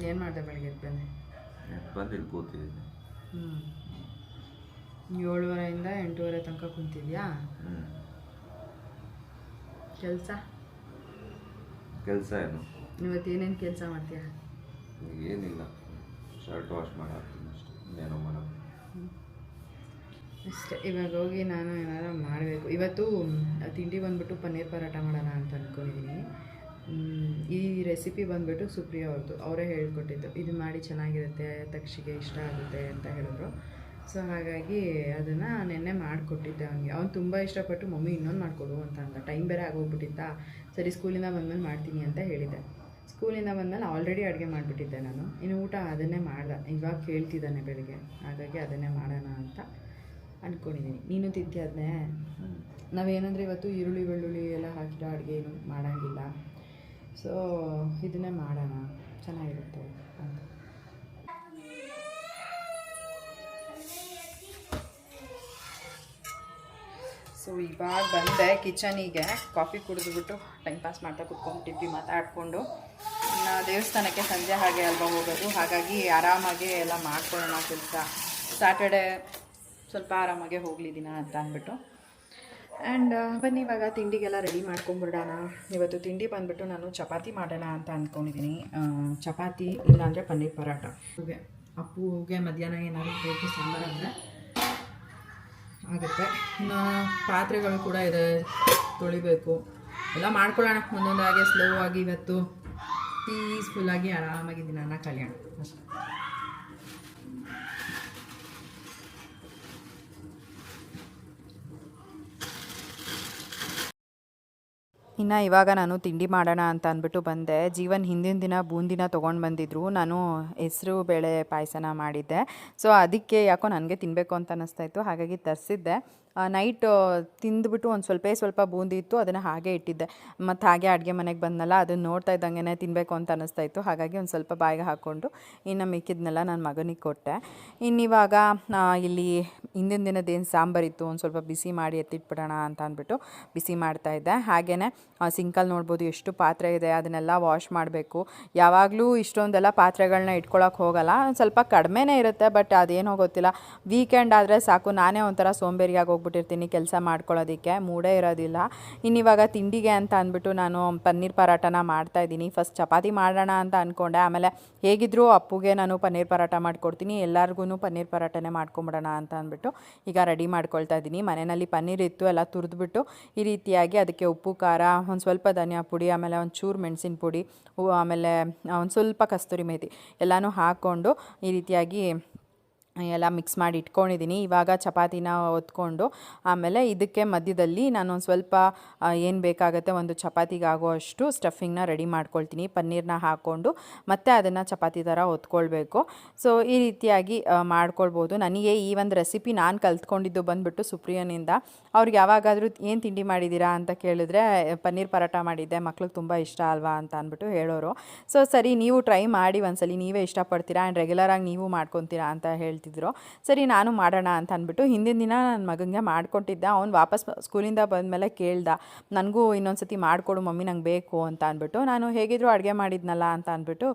ಏನು ಮಾಡಿದೆ ಬೆಳಗ್ಗೆ ಎದ್ದು ಬಂದೆ? ಬಂದಿಲ್ಲಿ ಕೂತಿದ್ದೀನಿ. 7:30ಇಂದ 8:30 ತನಕ ಕುಂತಿದ್ಯಾ? ಕೆಲಸ ಏನು? ಇವತ್ತು ಏನೇನು ಕೆಲಸ ಮಾಡ್ತೀಯಾ? ಏನಿಲ್ಲ, ಶರ್ಟ್ ವಾಶ್ ಮಾಡಾಕ್ತೀನಿ ಅಷ್ಟೇ, ಇನ್ನೇನೋ ಮಾಡೋದು ಅಷ್ಟೇ. ಇವಾಗ ಹೋಗಿ ನಾನು ಏನಾರು ಮಾಡಬೇಕು. ಇವತ್ತು ತಿಂಡಿ ಬಂದುಬಿಟ್ಟು ಪನ್ನೀರ್ ಪರೋಟ ಮಾಡೋಣ ಅಂತ ಅಂದ್ಕೊಂಡಿದ್ದೀನಿ. ಈ ರೆಸಿಪಿ ಬಂದುಬಿಟ್ಟು ಸುಪ್ರಿಯಾ ಅವ್ರದ್ದು, ಅವರೇ ಹೇಳ್ಕೊಟ್ಟಿದ್ದು. ಇದು ಮಾಡಿ ಚೆನ್ನಾಗಿರುತ್ತೆ, ತಕ್ಷಿಗೆ ಇಷ್ಟ ಆಗುತ್ತೆ ಅಂತ ಹೇಳಿದ್ರು. ಸೊ ಹಾಗಾಗಿ ಅದನ್ನು ನೆನ್ನೆ ಮಾಡಿಕೊಟ್ಟಿದ್ದೆ ಅವನಿಗೆ. ಅವ್ನು ತುಂಬ ಇಷ್ಟಪಟ್ಟು ಮಮ್ಮಿ ಇನ್ನೊಂದು ಮಾಡಿಕೊಡು ಅಂತ ಅಂದ. ಟೈಮ್ ಬೇರೆ ಆಗೋಗ್ಬಿಟ್ಟಿತ್ತಾ, ಸರಿ ಸ್ಕೂಲಿಂದ ಬಂದಮೇಲೆ ಮಾಡ್ತೀನಿ ಅಂತ ಹೇಳಿದ್ದೆ. ಸ್ಕೂಲಿಂದ ಬಂದಮೇಲೆ ಆಲ್ರೆಡಿ ಅಡುಗೆ ಮಾಡಿಬಿಟ್ಟಿದ್ದೆ ನಾನು. ಇನ್ನು ಊಟ ಅದನ್ನೇ ಮಾಡ್ದೆ. ಇವಾಗ ಕೇಳ್ತಿದ್ದಾನೆ ಬೆಳಿಗ್ಗೆ, ಹಾಗಾಗಿ ಅದನ್ನೇ ಮಾಡೋಣ ಅಂತ ಅಂದ್ಕೊಂಡಿದ್ದೀನಿ. ನೀನು ತಿಂತೀಯ ಅದನ್ನೇ? ನಾವೇನಂದರೆ ಇವತ್ತು ಈರುಳ್ಳಿ ಬೆಳ್ಳುಳ್ಳಿ ಎಲ್ಲ ಹಾಕಿರೋ ಅಡುಗೆ ಏನು ಮಾಡೋಂಗಿಲ್ಲ. ಸೊ ಇದನ್ನೇ ಮಾಡೋಣ, ಚೆನ್ನಾಗಿರುತ್ತೆ ಅಂತ. ಸೊ ಇವಾಗ ಬಂದೆ ಕಿಚನಿಗೆ. ಕಾಫಿ ಕುಡಿದ್ಬಿಟ್ಟು ಟೈಮ್ ಪಾಸ್ ಮಾಡ್ತಾ ಕುತ್ಕೊಂಡ್ಬಿಟ್ಟಿದ್ವಿ ಮಾತಾಡಿಕೊಂಡು. ಇನ್ನು ದೇವಸ್ಥಾನಕ್ಕೆ ಸಂಜೆ ಹಾಗೆ ಅಲ್ವಾ ಹೋಗೋದು, ಹಾಗಾಗಿ ಆರಾಮಾಗಿ ಎಲ್ಲ ಮಾಡ್ಕೊಳ್ಳೋಣ ಕೆಲಸ. ಸ್ಯಾಟರ್ಡೇ ಸ್ವಲ್ಪ ಆರಾಮಾಗೆ ಹೋಗಲಿ ದಿನ ಅಂತ ಅಂದ್ಬಿಟ್ಟು. ಆ್ಯಂಡ್ ಬನ್ನಿ ಇವಾಗ ತಿಂಡಿಗೆಲ್ಲ ರೆಡಿ ಮಾಡ್ಕೊಂಬಿಡೋಣ. ಇವತ್ತು ತಿಂಡಿ ಬಂದುಬಿಟ್ಟು ನಾನು ಚಪಾತಿ ಮಾಡೋಣ ಅಂತ ಅಂದ್ಕೊಂಡಿದ್ದೀನಿ. ಚಪಾತಿ ಇಲ್ಲಾಂದರೆ ಪನ್ನೀರ್ ಪರೋಟ. ಅಪ್ಪುಗೆ ಮಧ್ಯಾಹ್ನ ಏನಾದರೂ ಬೇಕು ಸಾಂಬಾರು ಅಂದರೆ ಆಗುತ್ತೆ. ಇನ್ನು ಪಾತ್ರೆಗಳು ಕೂಡ ಇದೆ, ತೊಳಿಬೇಕು. ಎಲ್ಲ ಮಾಡ್ಕೊಳ್ಳೋಣ ಒಂದೊಂದಾಗಿ ಸ್ಲೋ ಆಗಿ. ಇವತ್ತು ಪೀಸ್ಫುಲ್ಲಾಗಿ ಆರಾಮಾಗಿ ದಿನಾನ ಕಲಿಯೋಣ ಅಷ್ಟೇ. ಇನ್ನು ಇವಾಗ ನಾನು ತಿಂಡಿ ಮಾಡೋಣ ಅಂತ ಅಂದ್ಬಿಟ್ಟು ಬಂದೆ. ಜೀವನ್ ಹಿಂದಿನ ದಿನ ಬೂಂದಿನ ತೊಗೊಂಡು ಬಂದಿದ್ರು. ನಾನು ಹೆಸರು ಬೇಳೆ ಪಾಯಸನ ಮಾಡಿದ್ದೆ. ಸೊ ಅದಕ್ಕೆ ಯಾಕೋ ನನಗೆ ತಿನ್ನಬೇಕು ಅಂತ ಅನ್ನಿಸ್ತಾಯಿತ್ತು, ಹಾಗಾಗಿ ತರಿಸಿದ್ದೆ. ನೈಟ್ ತಿಂದುಬಿಟ್ಟು ಒಂದು ಸ್ವಲ್ಪ ಬೂಂದಿ ಇತ್ತು, ಅದನ್ನು ಹಾಗೆ ಇಟ್ಟಿದ್ದೆ. ಮತ್ತು ಹಾಗೆ ಅಡುಗೆ ಮನೆಗೆ ಬಂದನಲ್ಲ, ಅದನ್ನು ನೋಡ್ತಾ ಇದ್ದಂಗೆ ತಿನ್ನಬೇಕು ಅಂತ ಅನ್ನಿಸ್ತಾಯಿತ್ತು, ಹಾಗಾಗಿ ಒಂದು ಸ್ವಲ್ಪ ಬಾಯಿಗೆ ಹಾಕ್ಕೊಂಡು ಇನ್ನು ಮಿಕ್ಕಿದ್ನೆಲ್ಲ ನನ್ನ ಮಗನಿಗೆ ಕೊಟ್ಟೆ. ಇನ್ನಿವಾಗ ಇಲ್ಲಿ ಹಿಂದಿನ ದಿನದ್ದೇನು ಸಾಂಬಾರಿತ್ತು ಒಂದು ಸ್ವಲ್ಪ ಬಿಸಿ ಮಾಡಿ ಎತ್ತಿಟ್ಬಿಡೋಣ ಅಂತ ಅಂದ್ಬಿಟ್ಟು ಬಿಸಿ ಮಾಡ್ತಾಯಿದ್ದೆ. ಹಾಗೆಯೇ ಸಿಂಕಲ್ಲಿ ನೋಡ್ಬೋದು ಎಷ್ಟು ಪಾತ್ರೆ ಇದೆ, ಅದನ್ನೆಲ್ಲ ವಾಶ್ ಮಾಡಬೇಕು. ಯಾವಾಗಲೂ ಇಷ್ಟೊಂದೆಲ್ಲ ಪಾತ್ರೆಗಳನ್ನ ಇಟ್ಕೊಳಕ್ಕೆ ಹೋಗಲ್ಲ, ಸ್ವಲ್ಪ ಕಡಿಮೆನೇ ಇರುತ್ತೆ. ಬಟ್ ಅದೇನೋ ಗೊತ್ತಿಲ್ಲ, ವೀಕೆಂಡ್ ಆದರೆ ಸಾಕು ನಾನೇ ಒಂಥರ ಸೋಂಬೇರಿಯಾಗಿ ಹೋಗ್ಬಿಟ್ಟಿರ್ತೀನಿ ಕೆಲಸ ಮಾಡ್ಕೊಳ್ಳೋದಕ್ಕೆ, ಮೂಡೇ ಇರೋದಿಲ್ಲ. ಇನ್ನಿವಾಗ ತಿಂಡಿಗೆ ಅಂತ ಅಂದ್ಬಿಟ್ಟು ನಾನು ಪನ್ನೀರ್ ಪರೋಟನ ಮಾಡ್ತಾಯಿದ್ದೀನಿ. ಫಸ್ಟ್ ಚಪಾತಿ ಮಾಡೋಣ ಅಂತ ಅಂದ್ಕೊಂಡೆ, ಆಮೇಲೆ ಹೇಗಿದ್ದರೂ ಅಪ್ಪುಗೆ ನಾನು ಪನ್ನೀರ್ ಪರೋಟ ಮಾಡಿಕೊಡ್ತೀನಿ, ಎಲ್ಲರಿಗೂ ಪನ್ನೀರ್ ಪರೋಟನೇ ಮಾಡ್ಕೊಂಬಿಡೋಣ ಅಂತ ಅಂದ್ಬಿಟ್ಟು ಈಗ ರೆಡಿ ಮಾಡ್ಕೊಳ್ತಾ ಇದ್ದೀನಿ. ಮನೆಯಲ್ಲಿ ಪನ್ನೀರ್ ಇತ್ತು, ಎಲ್ಲ ತುರಿದ್ಬಿಟ್ಟು ಈ ರೀತಿಯಾಗಿ ಅದಕ್ಕೆ ಉಪ್ಪು ಖಾರ, ಒಂದು ಸ್ವಲ್ಪ ಧನಿಯಾ ಪುಡಿ, ಆಮೇಲೆ ಒಂದು ಚೂರು ಮೆಣಸಿನ ಪುಡಿ, ಆಮೇಲೆ ಒಂದು ಸ್ವಲ್ಪ ಕಸ್ತೂರಿ ಮೇಥಿ ಎಲ್ಲನೂ ಹಾಕ್ಕೊಂಡು ಈ ರೀತಿಯಾಗಿ ಎಲ್ಲ ಮಿಕ್ಸ್ ಮಾಡಿ ಇಟ್ಕೊಂಡಿದ್ದೀನಿ. ಇವಾಗ ಚಪಾತಿನ ಒತ್ಕೊಂಡು ಆಮೇಲೆ ಇದಕ್ಕೆ ಮಧ್ಯದಲ್ಲಿ ನಾನು ಒಂದು ಸ್ವಲ್ಪ ಏನು ಬೇಕಾಗುತ್ತೆ ಒಂದು ಚಪಾತಿಗೆ ಆಗುವಷ್ಟು ಸ್ಟಫಿಂಗ್ನ ರೆಡಿ ಮಾಡ್ಕೊಳ್ತೀನಿ. ಪನ್ನೀರನ್ನ ಹಾಕ್ಕೊಂಡು ಮತ್ತು ಅದನ್ನು ಚಪಾತಿ ಥರ ಒತ್ಕೊಳ್ಬೇಕು. ಸೊ ಈ ರೀತಿಯಾಗಿ ಮಾಡ್ಕೊಳ್ಬೋದು. ನನಗೆ ಈ ಒಂದು ರೆಸಿಪಿ ನಾನು ಕಲ್ತ್ಕೊಂಡಿದ್ದು ಬಂದುಬಿಟ್ಟು ಸುಪ್ರಿಯನಿಂದ. ಅವ್ರಿಗೆ ಯಾವಾಗಾದರೂ ಏನು ತಿಂಡಿ ಮಾಡಿದ್ದೀರಾ ಅಂತ ಕೇಳಿದ್ರೆ ಪನ್ನೀರ್ ಪರೋಟ ಮಾಡಿದ್ದೆ, ಮಕ್ಳಿಗೆ ತುಂಬ ಇಷ್ಟ ಅಲ್ವಾ ಅಂತ ಅಂದ್ಬಿಟ್ಟು ಹೇಳೋರು. ಸೊ ಸರಿ ನೀವು ಟ್ರೈ ಮಾಡಿ ಒಂದ್ಸಲಿ, ನೀವೇ ಇಷ್ಟಪಡ್ತೀರಾ ಆ್ಯಂಡ್ ರೆಗ್ಯುಲರಾಗಿ ನೀವು ಮಾಡ್ಕೊತೀರಾ ಅಂತ ಹೇಳ್ತಿದ್ರು. ಸರಿ ನಾನು ಮಾಡೋಣ ಅಂತ ಅಂದ್ಬಿಟ್ಟು ಹಿಂದಿನ ದಿನ ನನ್ನ ಮಗನಿಗೆ ಮಾಡ್ಕೊಟ್ಟಿದ್ದೆ. ಅವ್ನು ವಾಪಸ್ ಸ್ಕೂಲಿಂದ ಬಂದಮೇಲೆ ಕೇಳ್ದ, ನನಗೂ ಇನ್ನೊಂದು ಸತಿ ಮಾಡಿಕೊಡು ಮಮ್ಮಿ, ನಂಗೆ ಬೇಕು ಅಂತ ಅಂದ್ಬಿಟ್ಟು. ನಾನು ಹೇಗಿದ್ರು ಅಡುಗೆ ಮಾಡಿದ್ನಲ್ಲ ಅಂತ ಅಂದ್ಬಿಟ್ಟು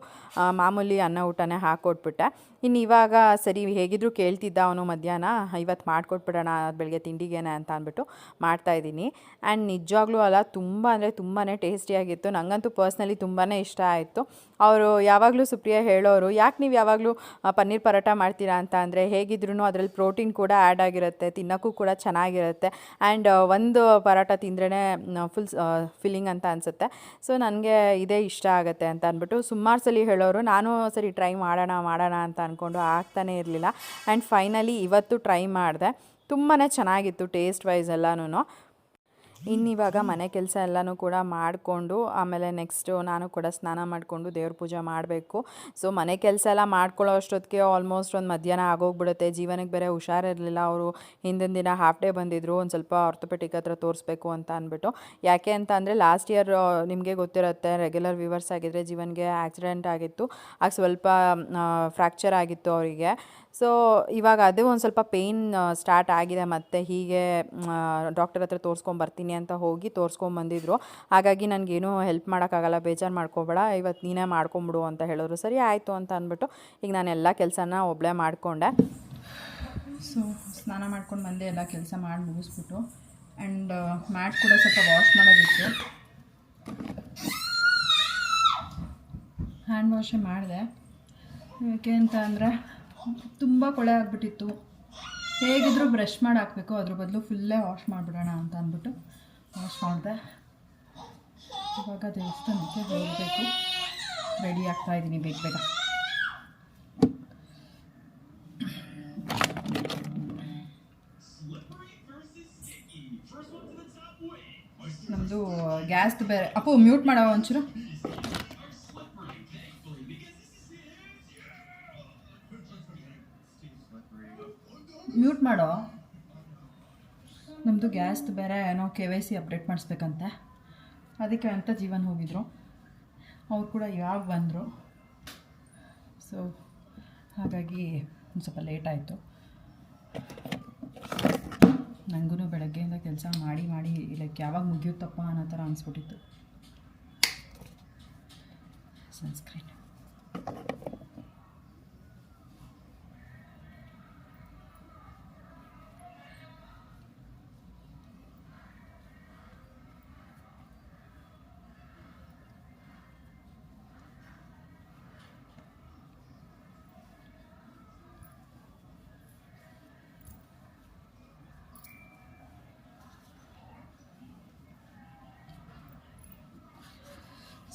ಮಾಮೂಲಿ ಅನ್ನ ಊಟನೇ ಹಾಕ್ಕೊಟ್ಬಿಟ್ಟೆ. ಇನ್ನು ಇವಾಗ ಸರಿ ಹೇಗಿದ್ರು ಕೇಳ್ತಿದ್ದ ಅವನು ಮಧ್ಯಾಹ್ನ, ಇವತ್ತು ಮಾಡಿಕೊಟ್ಬಿಡೋಣ ಬೆಳಗ್ಗೆ ತಿಂಡಿಗೇನೆ ಅಂತ ಅಂದ್ಬಿಟ್ಟು ಮಾಡ್ತಾಯಿದ್ದೀನಿ. ಆ್ಯಂಡ್ ನಿಜವಾಗ್ಲೂ ಅಲ್ಲ, ತುಂಬ ಅಂದರೆ ತುಂಬಾ ಟೇಸ್ಟಿಯಾಗಿತ್ತು. ನನಗಂತೂ ಪರ್ಸ್ನಲಿ ತುಂಬಾ ಇಷ್ಟ ಆಯಿತು. ಅವರು ಯಾವಾಗಲೂ ಸುಪ್ರಿಯಾ ಹೇಳೋರು, ಯಾಕೆ ನೀವು ಯಾವಾಗಲೂ ಪನ್ನೀರ್ ಪರೋಟ ಮಾಡ್ತೀರಾ ಅಂತ. ಅಂದರೆ ಹೇಗಿದ್ರೂ ಅದರಲ್ಲಿ ಪ್ರೋಟೀನ್ ಕೂಡ ಆ್ಯಡ್ ಆಗಿರುತ್ತೆ, ತಿನ್ನೋಕ್ಕೂ ಕೂಡ ಚೆನ್ನಾಗಿರುತ್ತೆ. ಆ್ಯಂಡ್ ಒಂದು ಪರೋಟ ತಿಂದ್ರೇ ಫುಲ್ ಫಿಲ್ಲಿಂಗ್ ಅಂತ ಅನಿಸುತ್ತೆ. ಸೊ ನನಗೆ ಇದೇ ಇಷ್ಟ ಆಗುತ್ತೆ ಅಂತ ಅಂದ್ಬಿಟ್ಟು ಸುಮಾರು ಸಲ ಹೇಳೋರು. ನಾನು ಸರಿ ಟ್ರೈ ಮಾಡೋಣ ಅಂತ ಅಂದ್ಕೊಂಡು ಆಗ್ತಾನೇ ಇರಲಿಲ್ಲ. ಆ್ಯಂಡ್ ಫೈನಲಿ ಇವತ್ತು ಟ್ರೈ ಮಾಡಿದೆ. ತುಂಬಾ ಚೆನ್ನಾಗಿತ್ತು ಟೇಸ್ಟ್ ವೈಸ್ ಎಲ್ಲನೂ. ಇನ್ನಿವಾಗ ಮನೆ ಕೆಲಸ ಎಲ್ಲನೂ ಕೂಡ ಮಾಡಿಕೊಂಡು ಆಮೇಲೆ ನೆಕ್ಸ್ಟು ನಾನು ಕೂಡ ಸ್ನಾನ ಮಾಡಿಕೊಂಡು ದೇವ್ರ ಪೂಜೆ ಮಾಡಬೇಕು. ಸೊ ಮನೆ ಕೆಲಸ ಎಲ್ಲ ಮಾಡ್ಕೊಳ್ಳೋ ಅಷ್ಟೊತ್ತಿಗೆ ಆಲ್ಮೋಸ್ಟ್ ಒಂದು ಮಧ್ಯಾಹ್ನ ಆಗೋಗ್ಬಿಡುತ್ತೆ. ಜೀವನಕ್ಕೆ ಬೇರೆ ಹುಷಾರಿರಲಿಲ್ಲ. ಅವರು ಹಿಂದಿನ ದಿನ ಹಾಫ್ ಡೇ ಬಂದಿದ್ದರು, ಒಂದು ಸ್ವಲ್ಪ ಆರ್ಥೋಪೆಟಿಕ್ ಹತ್ರ ತೋರಿಸ್ಬೇಕು ಅಂತ ಅಂದ್ಬಿಟ್ಟು. ಯಾಕೆ ಅಂತ ಅಂದರೆ ಲಾಸ್ಟ್ ಇಯರ್ ನಿಮಗೆ ಗೊತ್ತಿರುತ್ತೆ, ರೆಗ್ಯುಲರ್ ವ್ಯೂವರ್ಸ್ ಆಗಿದ್ದರೆ ಜೀವನ್ಗೆ ಆಕ್ಸಿಡೆಂಟ್ ಆಗಿತ್ತು. ಆಗ ಸ್ವಲ್ಪ ಫ್ರ್ಯಾಕ್ಚರ್ ಆಗಿತ್ತು ಅವರಿಗೆ. ಸೊ ಇವಾಗ ಅದೇ ಒಂದು ಸ್ವಲ್ಪ ಪೇಯ್ನ್ ಸ್ಟಾರ್ಟ್ ಆಗಿದೆ. ಮತ್ತು ಹೀಗೆ ಡಾಕ್ಟರ್ ಹತ್ರ ತೋರಿಸ್ಕೊಂಬರ್ತೀನಿ ಅಂತ ಹೋಗಿ ತೋರಿಸ್ಕೊಂಬಂದಿದ್ರು. ಹಾಗಾಗಿ ನನಗೇನು ಹೆಲ್ಪ್ ಮಾಡೋಕ್ಕಾಗಲ್ಲ, ಬೇಜಾರು ಮಾಡ್ಕೋಬೇಡ, ಇವತ್ತು ನೀನೇ ಮಾಡ್ಕೊಂಬಿಡು ಅಂತ ಹೇಳಿದ್ರು. ಸರಿ ಆಯಿತು ಅಂತ ಅಂದ್ಬಿಟ್ಟು ಈಗ ನಾನು ಎಲ್ಲ ಕೆಲಸನ ಒಬ್ಬಳೇ ಮಾಡಿಕೊಂಡೆ. ಸೊ ಸ್ನಾನ ಮಾಡ್ಕೊಂಡು ಬಂದೆ, ಎಲ್ಲ ಕೆಲಸ ಮಾಡಿ ಮುಗಿಸ್ಬಿಟ್ಟು. ಆ್ಯಂಡ್ ಮ್ಯಾಟ್ ಕೂಡ ಸ್ವಲ್ಪ ವಾಶ್ ಮಾಡೋದಿತ್ತು, ಹ್ಯಾಂಡ್ ವಾಶೇ ಮಾಡಿದೆ. ಯಾಕೆ ಅಂತ ಅಂದರೆ ತುಂಬ ಕೊಳೆ ಆಗಿಬಿಟ್ಟಿತ್ತು. ಹೇಗಿದ್ದರೂ ಬ್ರಷ್ ಮಾಡಿ ಹಾಕಬೇಕು, ಅದ್ರ ಬದಲು ಫುಲ್ಲೇ ವಾಶ್ ಮಾಡಿಬಿಡೋಣ ಅಂತ ಅಂದ್ಬಿಟ್ಟು ವಾಶ್ ಮಾಡಿದೆ. ಇವಾಗ ದೇವಸ್ಥಾನಕ್ಕೆ ಹೋಗಬೇಕು, ರೆಡಿ ಆಗ್ತಾಯಿದ್ದೀನಿ ಬೇಗ ಬೇಗ. ನಮ್ಮದು ಗ್ಯಾಸ್ದು ಬೇರೆ. ಅಪ್ಪು ಮ್ಯೂಟ್ ಮಾಡೋ ಒಂಚೂರು. ಮ್ಯೂಟ್ ಮಾಡೋ. ನಮ್ಮದು ಗ್ಯಾಸ್ದು ಬೇರೆ ಏನೋ KYC ಅಪ್ಡೇಟ್ ಮಾಡಿಸ್ಬೇಕಂತೆ, ಅದಕ್ಕೆ ಅಂತ ಜೀವನ್ ಹೋಗಿದ್ರು. ಅವ್ರು ಕೂಡ ಯಾವಾಗ ಬಂದರು. ಸೊ ಹಾಗಾಗಿ ಒಂದು ಸ್ವಲ್ಪ ಲೇಟ್ ಆಯಿತು. ನನಗೂ ಬೆಳಗ್ಗೆಯಿಂದ ಕೆಲಸ ಮಾಡಿ ಮಾಡಿ ಲೈಕ್ ಯಾವಾಗ ಮುಗಿಯುತ್ತಪ್ಪ ಅನ್ನೋ ಥರ ಅನಿಸ್ಬಿಟ್ಟಿತ್ತು. ಸನ್ಸ್ಕ್ರೀನ್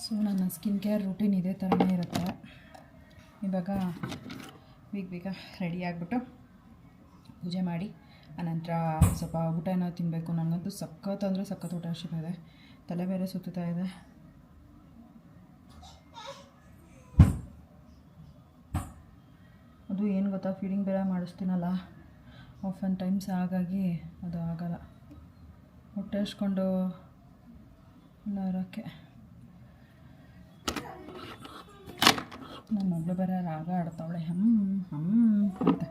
ಸೊ ನನ್ನ ಸ್ಕಿನ್ ಕೇರ್ ರೂಟೀನ್ ಇದೇ ಥರನೇ ಇರುತ್ತೆ. ಇವಾಗ ಬೇಗ ರೆಡಿ ಆಗಿಬಿಟ್ಟು ಪೂಜೆ ಮಾಡಿ ಆನಂತರ ಸ್ವಲ್ಪ ಊಟನ ತಿನ್ನಬೇಕು. ನನಗಂತೂ ಸಖತ್ ಅಂದರೆ ಸಖತ್ ಊಟ ಇದೆ, ತಲೆ ಬೇರೆ ಸುತ್ತಾ ಇದೆ. ಅದು ಏನು ಗೊತ್ತಾ, ಫೀಡಿಂಗ್ ಬೇರೆ ಮಾಡಿಸ್ತೀನಲ್ಲ ಆಫನ್ ಟೈಮ್ಸ್, ಹಾಗಾಗಿ ಅದು ಆಗಲ್ಲ ಹೊಟ್ಟೆ ಹಚ್ಕೊಂಡು ಇರೋಕ್ಕೆ. ನನ್ನ ಮಗಳು ಬೇರೆ ರಾಗ ಆಡ್ತಾವಳೆ, ಅಂತ.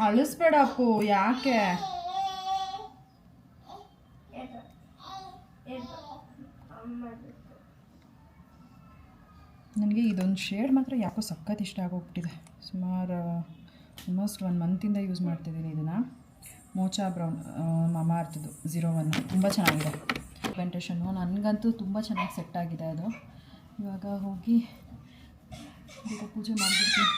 ಅಳಿಸ್ಬೇಡ ಅಪ್ಪು, ಯಾಕೆ? ನನಗೆ ಇದೊಂದು ಶೇಡ್ ಮಾತ್ರ ಯಾಕೋ ಸಖತ್ ಇಷ್ಟ ಆಗೋಗ್ಬಿಟ್ಟಿದೆ. ಸುಮಾರು ಆಲ್ಮೋಸ್ಟ್ 1 ಮಂತಿಂದ ಯೂಸ್ ಮಾಡ್ತಿದ್ದೀನಿ ಇದನ್ನು. ಮೋಚಾ ಬ್ರೌನ್ ಮಾಮಾ ಅರ್ಥದ್ದು 01 ತುಂಬ ಚೆನ್ನಾಗಿದೆ ಪಿಗ್ಮೆಂಟೇಷನ್ನು. ನನಗಂತೂ ತುಂಬ ಚೆನ್ನಾಗಿ ಸೆಟ್ ಆಗಿದೆ ಅದು. ಇವಾಗ ಹೋಗಿ ಈಗ ಪೂಜೆ ಮಾಡಿಬಿಡ್ತೀನಿ.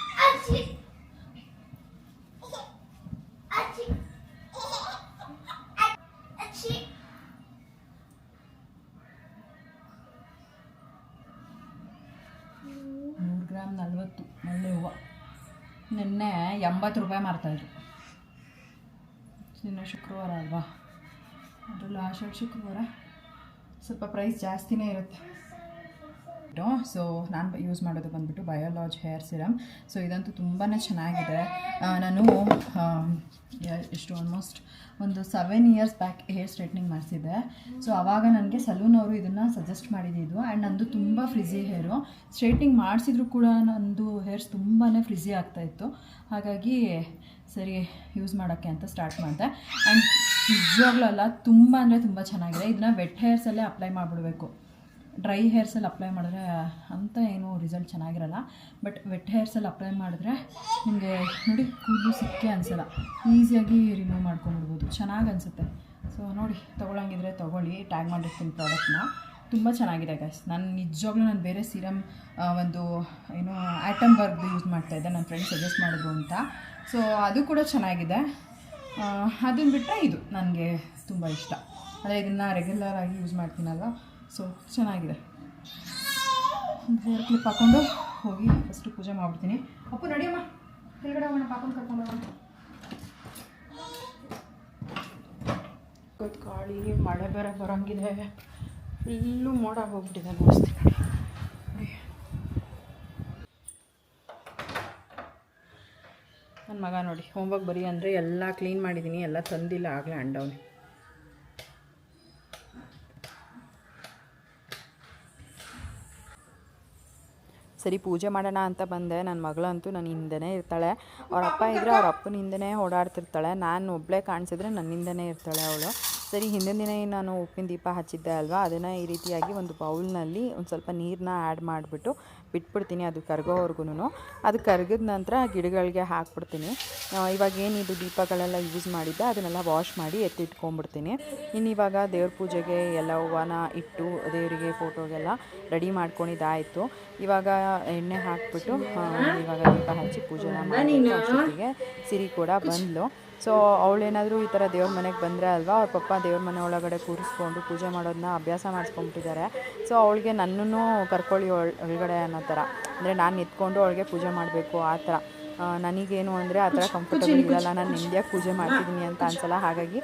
ಗ್ರಾಮ್ 40 ಒಳ್ಳೆ ಹೂವು. ನಿನ್ನೆ 80 ರೂಪಾಯಿ ಮಾರ್ತಾಯಿದ್ರು. ನಿನ್ನೆ ಶುಕ್ರವಾರ ಅಲ್ವಾ, ಅದರಲ್ಲೂ ಆಷಾಢ ಶುಕ್ರವಾರ ಸ್ವಲ್ಪ ಪ್ರೈಸ್ ಜಾಸ್ತಿನೇ ಇರುತ್ತೆ. ಸೊ ನಾನು ಯೂಸ್ ಮಾಡೋದು ಬಂದುಬಿಟ್ಟು ಬಯೋಲಾಜ್ ಹೇರ್ ಸಿರಮ್. ಸೊ ಇದಂತೂ ತುಂಬಾ ಚೆನ್ನಾಗಿದೆ. ನಾನು ಎಷ್ಟು ಆಲ್ಮೋಸ್ಟ್ ಒಂದು 7 ಇಯರ್ಸ್ ಬ್ಯಾಕ್ ಹೇರ್ ಸ್ಟ್ರೈಟ್ನಿಂಗ್ ಮಾಡಿಸಿದ್ದೆ. ಸೊ ಆವಾಗ ನನಗೆ ಸಲೂನವರು ಇದನ್ನು ಸಜೆಸ್ಟ್ ಮಾಡಿದ್ದು. ಆ್ಯಂಡ್ ನಂದು ತುಂಬ ಫ್ರಿಝಿ ಹೇರು. ಸ್ಟ್ರೈಟ್ನಿಂಗ್ ಮಾಡಿಸಿದ್ರು ಕೂಡ ನಂದು ಹೇರ್ಸ್ ತುಂಬಾ ಫ್ರಿಝಿ ಆಗ್ತಾಯಿತ್ತು. ಹಾಗಾಗಿ ಸರಿ ಯೂಸ್ ಮಾಡೋಕ್ಕೆ ಅಂತ ಸ್ಟಾರ್ಟ್ ಮಾಡಿದೆ. ಆ್ಯಂಡ್ ನಿಜವಾಗ್ಲೂ ಅಲ್ಲ, ತುಂಬ ಅಂದರೆ ತುಂಬ ಚೆನ್ನಾಗಿದೆ. ಇದನ್ನ ವೆಟ್ ಹೇರ್ಸಲ್ಲೇ ಅಪ್ಲೈ ಮಾಡಿಬಿಡ್ಬೇಕು. ಡ್ರೈ ಹೇರ್ಸಲ್ಲಿ ಅಪ್ಲೈ ಮಾಡಿದ್ರೆ ಅಂತ ಏನೂ ರಿಸಲ್ಟ್ ಚೆನ್ನಾಗಿರಲ್ಲ. ಬಟ್ ವೆಟ್ ಹೇರ್ಸಲ್ಲಿ ಅಪ್ಲೈ ಮಾಡಿದ್ರೆ ನಿಮಗೆ ನೋಡಿ ಕೂದಲು ಸಿಕ್ಕೇ ಅನಿಸಲ್ಲ, ಈಸಿಯಾಗಿ ರಿಮೂವ್ ಮಾಡ್ಕೊಂಡ್ಬಿಡ್ಬೋದು. ಚೆನ್ನಾಗಿ ಅನಿಸುತ್ತೆ. ಸೊ ನೋಡಿ, ತೊಗೊಳಂಗಿದ್ರೆ ತೊಗೊಳ್ಳಿ, ಟ್ಯಾಗ್ ಮಾಡಿರ್ತೀನಿ ಪ್ರಾಡಕ್ಟ್ನ. ತುಂಬ ಚೆನ್ನಾಗಿದೆ ಗೈಸ್. ನಾನು ನಿಜವಾಗ್ಲೂ ನಾನು ಬೇರೆ ಸೀರಮ್ ಒಂದು ಏನು ಆ್ಯಟಮ್ ವರ್ಕ್ದು ಯೂಸ್ ಮಾಡ್ತಾಯಿದ್ದೆ, ನನ್ನ ಫ್ರೆಂಡ್ ಸಜೆಸ್ಟ್ ಮಾಡಿದ್ರು ಅಂತ. ಸೊ ಅದು ಕೂಡ ಚೆನ್ನಾಗಿದೆ. ಅದನ್ನು ಬಿಟ್ಟರೆ ಇದು ನನಗೆ ತುಂಬ ಇಷ್ಟ. ಅಂದರೆ ಇದನ್ನು ರೆಗ್ಯುಲರ್ ಆಗಿ ಯೂಸ್ ಮಾಡ್ತೀನಲ್ವ, ಸೊ ಚೆನ್ನಾಗಿದೆ. ಹೇರ್ ಕ್ಲಿಪ್ ಹಾಕ್ಕೊಂಡು ಹೋಗಿ ಫಸ್ಟು ಪೂಜೆ ಮಾಡಿಬಿಡ್ತೀನಿ. ಅಪ್ಪು ನಡಿಯಮ್ಮ, ಕೆಳಗಡೆ ಹೋಗೋಣ, ಪಾಪನ ಕರ್ಕೊಂಡು ಹೋಗೋಣ. ಗಾಳಿ ಮಳೆ ಬೇರೆ ಬರೋಂಗಿದೆ, ಇಲ್ಲೂ ಮೋಡ ಹೋಗ್ಬಿಟ್ಟಿದೆ ಅನ್ನಿಸ್ತೀನಿ ನೋಡಿ. ನನ್ನ ಮಗ ನೋಡಿ ಹೋಮ್ವರ್ಕ್ ಬರೀ ಅಂದರೆ ಎಲ್ಲ ಕ್ಲೀನ್ ಮಾಡಿದ್ದೀನಿ, ಎಲ್ಲ ತಂದಿಲ್ಲ, ಆಗಲೇ ಅಂಡವನೆ. ಸರಿ ಪೂಜೆ ಮಾಡೋಣ ಅಂತ ಬಂದೆ. ನನ್ನ ಮಗಳಂತೂ ನನ್ನ ಹಿಂದೆನೇ ಇರ್ತಾಳೆ. ಅವ್ರ ಅಪ್ಪ ಇದ್ದರೆ ಅವ್ರ ಅಪ್ಪನ ಹಿಂದೆನೇ ಓಡಾಡ್ತಿರ್ತಾಳೆ. ನಾನು ಒಬ್ಬಳೇ ಕಾಣಿಸಿದ್ರೆ ನನ್ನ ಹಿಂದೆನೇ ಇರ್ತಾಳೆ ಅವಳು. ಸರಿ ಹಿಂದಿನ ದಿನ ನಾನು ಉಪ್ಪಿನ ದೀಪ ಹಚ್ಚಿದ್ದೆ ಅಲ್ವಾ, ಅದನ್ನು ಈ ರೀತಿಯಾಗಿ ಒಂದು ಬೌಲ್ನಲ್ಲಿ ಒಂದು ಸ್ವಲ್ಪ ನೀರನ್ನ ಆ್ಯಡ್ ಮಾಡಿಬಿಟ್ಟು ಬಿಟ್ಬಿಡ್ತೀನಿ, ಅದು ಕರಗೋವರೆಗೂ. ಅದು ಕರಗಿದ ನಂತರ ಗಿಡಗಳಿಗೆ ಹಾಕ್ಬಿಡ್ತೀನಿ. ಇವಾಗ ಏನಿದು ದೀಪಗಳೆಲ್ಲ ಯೂಸ್ ಮಾಡಿದ್ದೆ ಅದನ್ನೆಲ್ಲ ವಾಶ್ ಮಾಡಿ ಎತ್ತಿಟ್ಕೊಂಡ್ಬಿಡ್ತೀನಿ. ಇನ್ನು ಇವಾಗ ದೇವ್ರ ಪೂಜೆಗೆ ಎಲ್ಲ ಹೂವನ ಇಟ್ಟು ದೇವರಿಗೆ ಫೋಟೋಗೆಲ್ಲ ರೆಡಿ ಮಾಡ್ಕೊಂಡಿದ್ದಾಯಿತು. ಇವಾಗ ಎಣ್ಣೆ ಹಾಕ್ಬಿಟ್ಟು ಇವಾಗ ದೀಪ ಹಚ್ಚಿ ಪೂಜೆನ ಮಾಡಿ ಅಷ್ಟೊತ್ತಿಗೆ ಸಿರಿ ಕೂಡ ಬಂದಳು. ಸೊ ಅವಳೇನಾದರೂ ಈ ಥರ ದೇವ್ರ ಮನೆಗೆ ಬಂದರೆ ಅಲ್ವಾ, ಅವ್ರ ಪಪ್ಪ ದೇವ್ರ ಮನೆ ಒಳಗಡೆ ಕೂರಿಸ್ಕೊಂಡು ಪೂಜೆ ಮಾಡೋದನ್ನ ಅಭ್ಯಾಸ ಮಾಡಿಸ್ಕೊಂಬಿಟ್ಟಿದ್ದಾರೆ. ಸೊ ಅವಳಿಗೆ ನನ್ನನ್ನು ಕರ್ಕೊಳ್ಳಿ ಒಳಗಡೆ ಅನ್ನೋ ಥರ, ಅಂದರೆ ನಾನು ಎತ್ಕೊಂಡು ಅವಳಿಗೆ ಪೂಜೆ ಮಾಡಬೇಕು ಆ ಥರ. ನನಗೇನು ಅಂದರೆ ಆ ಥರ ಕಂಫರ್ಟಬಲ್ ಇರಲ್ಲ, ನಾನು ನೆಮ್ಮದಿಯಾಗಿ ಪೂಜೆ ಮಾಡ್ತಿದ್ದೀನಿ ಅಂತ ಅನ್ಸಲ್ಲ. ಹಾಗಾಗಿ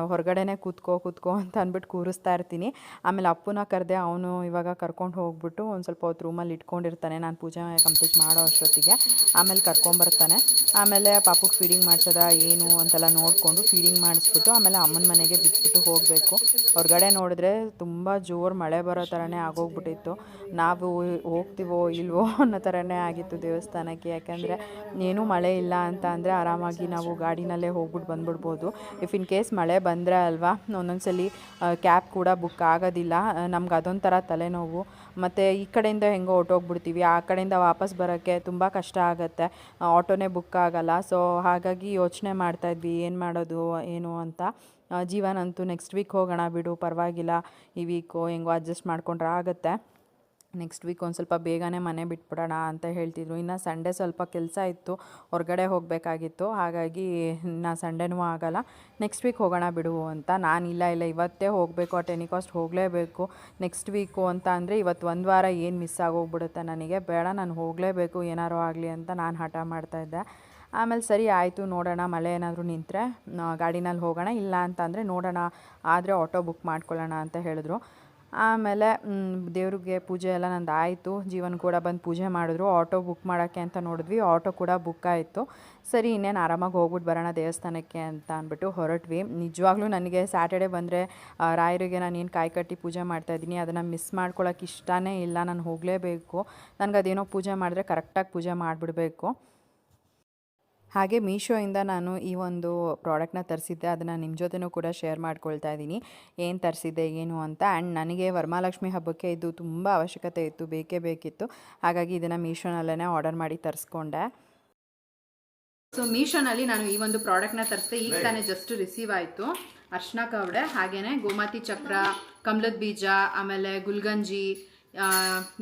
ಹೊರಗಡೆನೇ ಕೂತ್ಕೋ ಅಂತ ಅಂದ್ಬಿಟ್ಟು ಕೂರಿಸ್ತಾ ಇರ್ತೀನಿ. ಆಮೇಲೆ ಅಪ್ಪನ ಕರೆದೆ, ಅವನು ಇವಾಗ ಕರ್ಕೊಂಡು ಹೋಗ್ಬಿಟ್ಟು ಒಂದು ಸ್ವಲ್ಪ ಹೊತ್ತು ರೂಮಲ್ಲಿ ಇಟ್ಕೊಂಡಿರ್ತಾನೆ, ನಾನು ಪೂಜೆ ಕಂಪ್ಲೀಟ್ ಮಾಡೋ ಅಷ್ಟೊತ್ತಿಗೆ. ಆಮೇಲೆ ಕರ್ಕೊಂಬರ್ತಾನೆ. ಆಮೇಲೆ ಪಾಪುಗೆ ಫೀಡಿಂಗ್ ಮಾಡಿಸೋದ ಏನು ಅಂತೆಲ್ಲ ನೋಡಿಕೊಂಡು ಫೀಡಿಂಗ್ ಮಾಡಿಸ್ಬಿಟ್ಟು ಆಮೇಲೆ ಅಮ್ಮನ ಮನೆಗೆ ಬಿಟ್ಬಿಟ್ಟು ಹೋಗಬೇಕು. ಹೊರಗಡೆ ನೋಡಿದ್ರೆ ತುಂಬ ಜೋರು ಮಳೆ ಬರೋ ಥರನೇ ಆಗೋಗ್ಬಿಟ್ಟಿತ್ತು. ನಾವು ಹೋಗ್ತೀವೋ ಇಲ್ವೋ ಅನ್ನೋ ಥರನೇ ಆಗಿತ್ತು ದೇವಸ್ಥಾನಕ್ಕೆ. ಯಾಕೆಂದರೆ ಏನೂ ಮಳೆ ಇಲ್ಲ ಅಂತ ಅಂದರೆ ಆರಾಮಾಗಿ ನಾವು ಗಾಡಿನಲ್ಲೇ ಹೋಗ್ಬಿಟ್ಟು ಬಂದ್ಬಿಡ್ಬೋದು. ಇಫ್ ಇನ್ ಕೇಸ್ ಮಳೆ ಬಂದರೆ ಅಲ್ವಾ, ಒಂದೊಂದ್ಸಲಿ ಕ್ಯಾಬ್ ಕೂಡ ಬುಕ್ ಆಗೋದಿಲ್ಲ. ನಮ್ಗೆ ಅದೊಂಥರ ತಲೆನೋವು. ಮತ್ತು ಈ ಕಡೆಯಿಂದ ಹೆಂಗೋ ಹೊರ್ಟೋಗ್ಬಿಡ್ತೀವಿ, ಆ ಕಡೆಯಿಂದ ವಾಪಸ್ ಬರೋಕ್ಕೆ ತುಂಬ ಕಷ್ಟ ಆಗುತ್ತೆ, ಆಟೋನೇ ಬುಕ್ ಆಗೋಲ್ಲ. ಸೊ ಹಾಗಾಗಿ ಯೋಚನೆ ಮಾಡ್ತಾಯಿದ್ವಿ ಏನು ಮಾಡೋದು ಏನು ಅಂತ. ಜೀವನಂತೂ ನೆಕ್ಸ್ಟ್ ವೀಕ್ ಹೋಗೋಣ ಬಿಡು, ಪರವಾಗಿಲ್ಲ, ಈ ವೀಕು ಹೆಂಗೋ ಅಡ್ಜಸ್ಟ್ ಮಾಡ್ಕೊಂಡ್ರೆ ಆಗುತ್ತೆ, ನೆಕ್ಸ್ಟ್ ವೀಕ್ ಒಂದು ಸ್ವಲ್ಪ ಬೇಗನೆ ಮನೆ ಬಿಟ್ಬಿಡೋಣ ಅಂತ ಹೇಳ್ತಿದ್ರು. ಇನ್ನು ಸಂಡೇ ಸ್ವಲ್ಪ ಕೆಲಸ ಇತ್ತು, ಹೊರಗಡೆ ಹೋಗಬೇಕಾಗಿತ್ತು, ಹಾಗಾಗಿ ಇನ್ನು ಸಂಡೇನೂ ಆಗೋಲ್ಲ, ನೆಕ್ಸ್ಟ್ ವೀಕ್ ಹೋಗೋಣ ಬಿಡು ಅಂತ. ನಾನು ಇಲ್ಲ ಇವತ್ತೇ ಹೋಗಬೇಕು, ಆ ಟೆನಿಕಾಸ್ಟ್ ಹೋಗಲೇಬೇಕು ನೆಕ್ಸ್ಟ್ ವೀಕು ಅಂತ ಅಂದರೆ ಇವತ್ತು ಒಂದು ವಾರ ಏನು ಮಿಸ್ ಆಗೋಗ್ಬಿಡುತ್ತೆ ನನಗೆ. ಬೇಡ, ನಾನು ಹೋಗಲೇಬೇಕು ಏನಾರು ಆಗಲಿ ಅಂತ ನಾನು ಹಠ ಮಾಡ್ತಾಯಿದ್ದೆ. ಆಮೇಲೆ ಸರಿ ಆಯಿತು, ನೋಡೋಣ, ಮಳೆ ಏನಾದರೂ ನಿಂತರೆ ಗಾಡಿನಲ್ಲಿ ಹೋಗೋಣ, ಇಲ್ಲ ಅಂತ ಅಂದರೆ ನೋಡೋಣ, ಆದರೆ ಆಟೋ ಬುಕ್ ಮಾಡ್ಕೊಳ್ಳೋಣ ಅಂತ ಹೇಳಿದ್ರು. ಆಮೇಲೆ ದೇವ್ರಿಗೆ ಪೂಜೆ ಎಲ್ಲ ನಂದು ಆಯಿತು. ಜೀವನ್ ಕೂಡ ಬಂದು ಪೂಜೆ ಮಾಡಿದ್ರು. ಆಟೋ ಬುಕ್ ಮಾಡೋಕ್ಕೆ ಅಂತ ನೋಡಿದ್ವಿ, ಆಟೋ ಕೂಡ ಬುಕ್ ಆಯಿತು. ಸರಿ ಇನ್ನೇನು ಆರಾಮಾಗಿ ಹೋಗ್ಬಿಟ್ಟು ಬರೋಣ ದೇವಸ್ಥಾನಕ್ಕೆ ಅಂತ ಅಂದ್ಬಿಟ್ಟು ಹೊರಟ್ವಿ. ನಿಜವಾಗ್ಲೂ ನನಗೆ ಸ್ಯಾಟರ್ಡೆ ಬಂದರೆ ರಾಯರಿಗೆ ನಾನು ಏನು ಕಾಯಿ ಕಟ್ಟಿ ಪೂಜೆ ಮಾಡ್ತಾಯಿದ್ದೀನಿ ಅದನ್ನು ಮಿಸ್ ಮಾಡ್ಕೊಳ್ಳೋಕೆ ಇಷ್ಟನೇ ಇಲ್ಲ. ನಾನು ಹೋಗಲೇಬೇಕು, ನನಗೆ ಅದೇನೋ ಪೂಜೆ ಮಾಡಿದ್ರೆ ಕರೆಕ್ಟಾಗಿ ಪೂಜೆ ಮಾಡಿಬಿಡಬೇಕು. ಹಾಗೆ ಮೀಶೋಯಿಂದ ನಾನು ಈ ಒಂದು ಪ್ರಾಡಕ್ಟ್ನ ತರಿಸಿದ್ದೆ, ಅದನ್ನು ನಿಮ್ಮ ಜೊತೆನೂ ಕೂಡ ಶೇರ್ ಮಾಡ್ಕೊಳ್ತಾ ಇದ್ದೀನಿ, ಏನು ತರಿಸಿದ್ದೆ ಏನು ಅಂತ. ಆ್ಯಂಡ್ ನನಗೆ ವರಮಹಾಲಕ್ಷ್ಮಿ ಹಬ್ಬಕ್ಕೆ ಇದು ತುಂಬ ಅವಶ್ಯಕತೆ ಇತ್ತು, ಬೇಕಿತ್ತು. ಹಾಗಾಗಿ ಇದನ್ನು ಮೀಶೋನಲ್ಲೇ ಆರ್ಡರ್ ಮಾಡಿ ತರಿಸ್ಕೊಂಡೆ. ಸೊ ಮೀಶೋನಲ್ಲಿ ನಾನು ಈ ಒಂದು ಪ್ರಾಡಕ್ಟ್ನ ತರಿಸಿದೆ, ಈಗ ತಾನೇ ಜಸ್ಟ್ ರಿಸೀವ್ ಆಯಿತು. ಅರ್ಶಿನ ಕವಡೆ, ಹಾಗೆಯೇ ಗೋಮಾತಿ ಚಕ್ರ, ಕಮಲದ ಬೀಜ, ಆಮೇಲೆ ಗುಲ್ಗಂಜಿ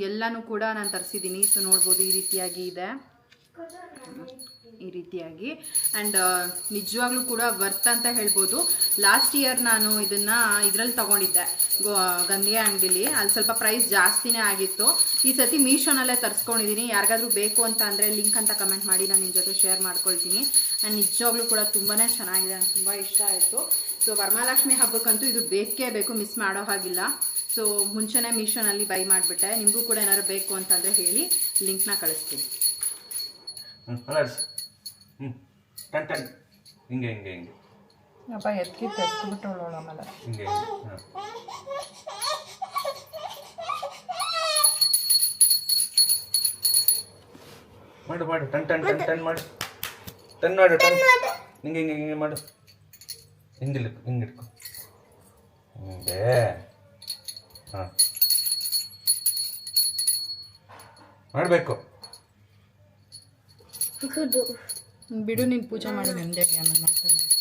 ಎಲ್ಲನೂ ಕೂಡ ನಾನು ತರಿಸಿದ್ದೀನಿ. ಸೊ ನೋಡ್ಬೋದು ಈ ರೀತಿಯಾಗಿ ಇದೆ, ಈ ರೀತಿಯಾಗಿ. ಆ್ಯಂಡ್ ನಿಜವಾಗ್ಲೂ ಕೂಡ ವರ್ತ್ ಅಂತ ಹೇಳ್ಬೋದು. ಲಾಸ್ಟ್ ಇಯರ್ ನಾನು ಇದನ್ನು ಇದರಲ್ಲಿ ತೊಗೊಂಡಿದ್ದೆ, ಗಂಧಿಗೆ ಅಂಗಡಿಲಿ, ಅಲ್ಲಿ ಸ್ವಲ್ಪ ಪ್ರೈಸ್ ಜಾಸ್ತಿನೇ ಆಗಿತ್ತು. ಈ ಸತಿ ಮೀಶೋನಲ್ಲೇ ತರಿಸ್ಕೊಂಡಿದ್ದೀನಿ. ಯಾರಿಗಾದ್ರೂ ಬೇಕು ಅಂತ ಅಂದರೆ ಲಿಂಕ್ ಅಂತ ಕಮೆಂಟ್ ಮಾಡಿ, ನಾನು ನಿಮ್ಮ ಜೊತೆ ಶೇರ್ ಮಾಡ್ಕೊಳ್ತೀನಿ. ಆ್ಯಂಡ್ ನಿಜವಾಗ್ಲೂ ಕೂಡ ತುಂಬಾ ಚೆನ್ನಾಗಿದೆ, ನನಗೆ ತುಂಬ ಇಷ್ಟ ಆಯಿತು. ಸೊ ವರಮಹಾಲಕ್ಷ್ಮಿ ಹಬ್ಬಕ್ಕಂತೂ ಇದು ಬೇಕೇ ಬೇಕು, ಮಿಸ್ ಮಾಡೋ ಹಾಗಿಲ್ಲ. ಸೊ ಮುಂಚೆನೇ ಮೀಶೋನಲ್ಲಿ ಬೈ ಮಾಡಿಬಿಟ್ಟೆ. ನಿಮಗೂ ಕೂಡ ಏನಾದ್ರು ಬೇಕು ಅಂತಂದರೆ ಹೇಳಿ, ಲಿಂಕ್ನ ಕಳಿಸ್ತೀನಿ. ಹಿಂಗೆ ಅಪ್ಪ ಎತ್ಕಿ ತೆಗೆದುಬಿಟ್ಟು ಆಮೇಲೆ ಹಿಂಗೆ ಮಾಡು ಟನ್ ಮಾಡು ಟನ್ ಮಾಡು ಹಿಂಗೆ ಮಾಡು. ಹಿಂಗಿಡ್ಕೊ ಹಿಂಗೆ. ಹಾಂ ಮಾಡಬೇಕು. ಬಿಡು, ನೀನು ಪೂಜೆ ಮಾಡಿ ನೆಮ್ಮದಿಯಾಗಿ ಆಮೇಲೆ ಮಾಡ್ತಾನೆ.